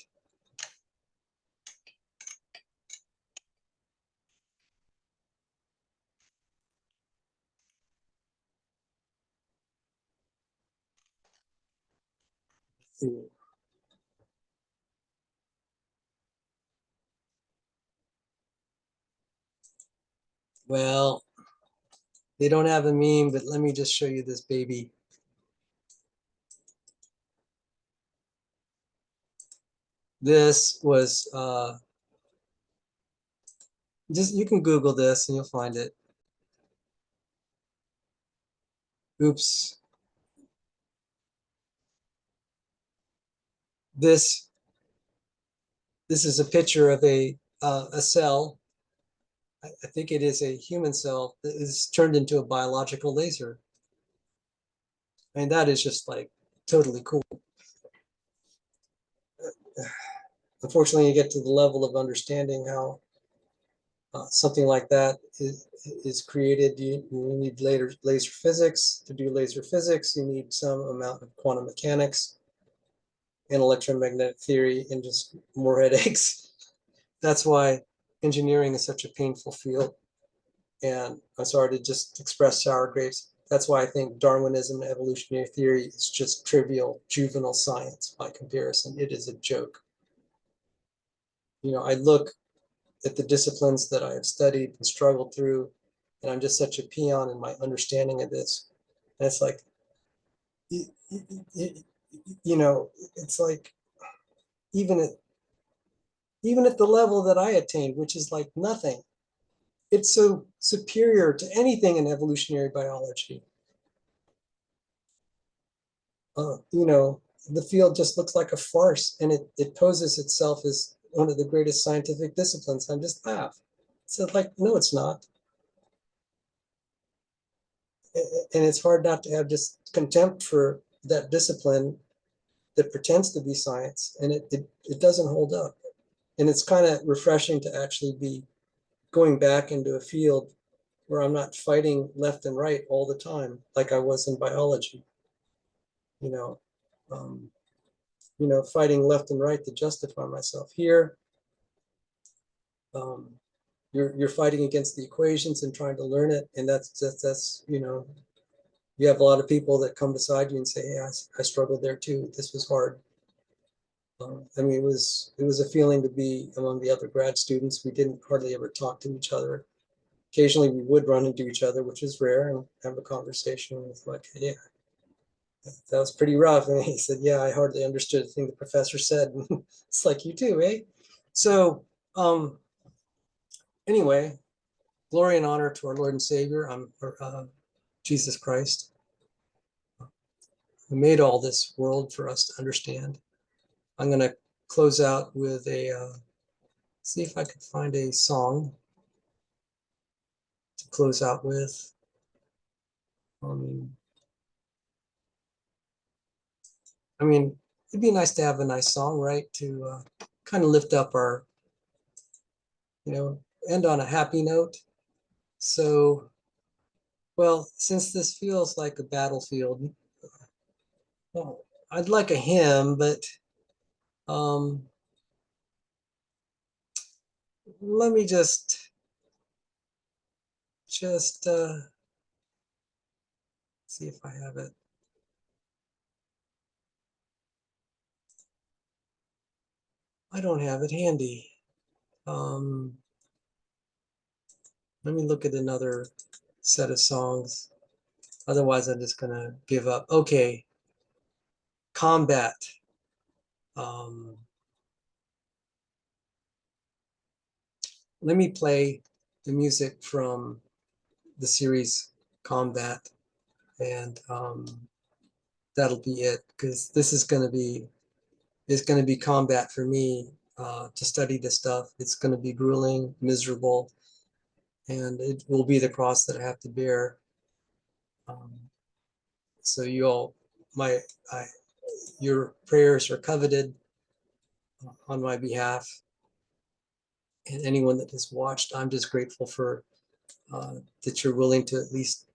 Well, they don't have a meme, but let me just show you this baby. This was just, you can Google this and you'll find it. Oops. This is a picture of a cell. I think it is a human cell that is turned into a biological laser. I mean, that is just like totally cool. Unfortunately, you get to the level of understanding how something like that is created. You need laser physics. To do laser physics, you need some amount of quantum mechanics and electromagnetic theory and just more headaches. That's why engineering is such a painful field. And I'm sorry to just express sour grapes. That's why I think Darwinism and evolutionary theory is just trivial, juvenile science by comparison. It is a joke. I look at the disciplines that I have studied and struggled through, and I'm just such a peon in my understanding of this. And it's like, it's like even at the level that I attained, which is like nothing, it's so superior to anything in evolutionary biology. The field just looks like a farce, and it poses itself as one of the greatest scientific disciplines. I just laugh. So like, no, it's not. And it's hard not to have just contempt for that discipline that pretends to be science, and it doesn't hold up. And it's kind of refreshing to actually be going back into a field where I'm not fighting left and right all the time like I was in biology. You know, um, fighting left and right to justify myself. Here, um, you're fighting against the equations and trying to learn it, and that's you have a lot of people that come beside you and say, "Hey, I struggled there too. This was hard." I mean, it was a feeling to be among the other grad students. We didn't hardly ever talk to each other. Occasionally, we would run into each other, which is rare, and have a conversation with like, "Yeah, that was pretty rough." And he said, "Yeah, I hardly understood a thing the professor said." It's like, you too, eh? So, anyway, glory and honor to our Lord and Savior, Jesus Christ, who made all this world for us to understand. I'm going to close out with see if I can find a song to close out with. Um, I mean, it'd be nice to have a nice song, right? To kind of lift up our, end on a happy note. So, well, since this feels like a battlefield, well, I'd like a hymn, but um, let me just see if I have it. I don't have it handy. Um, Let me look at another set of songs. Otherwise, I'm just gonna give up. Okay, Combat. Um, Let me play the music from the series Combat, and that'll be it, because this is going to be combat for me to study this stuff. It's going to be grueling, miserable, and it will be the cross that I have to bear. Um, so you all, my, I, your prayers are coveted on my behalf, and anyone that has watched, I'm just grateful for that you're willing to at least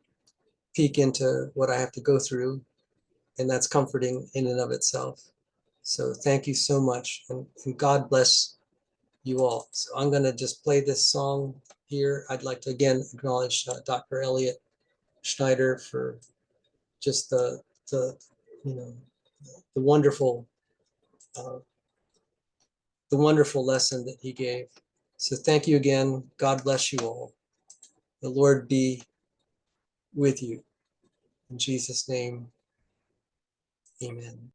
peek into what I have to go through, and that's comforting in and of itself. So thank you so much, and God bless you all. So I'm going to just play this song here. I'd like to again acknowledge Dr. Elliot Schneider for just the you know the wonderful uh, lesson that he gave. So thank you again. God bless you all. The Lord be with you. In Jesus' name, amen.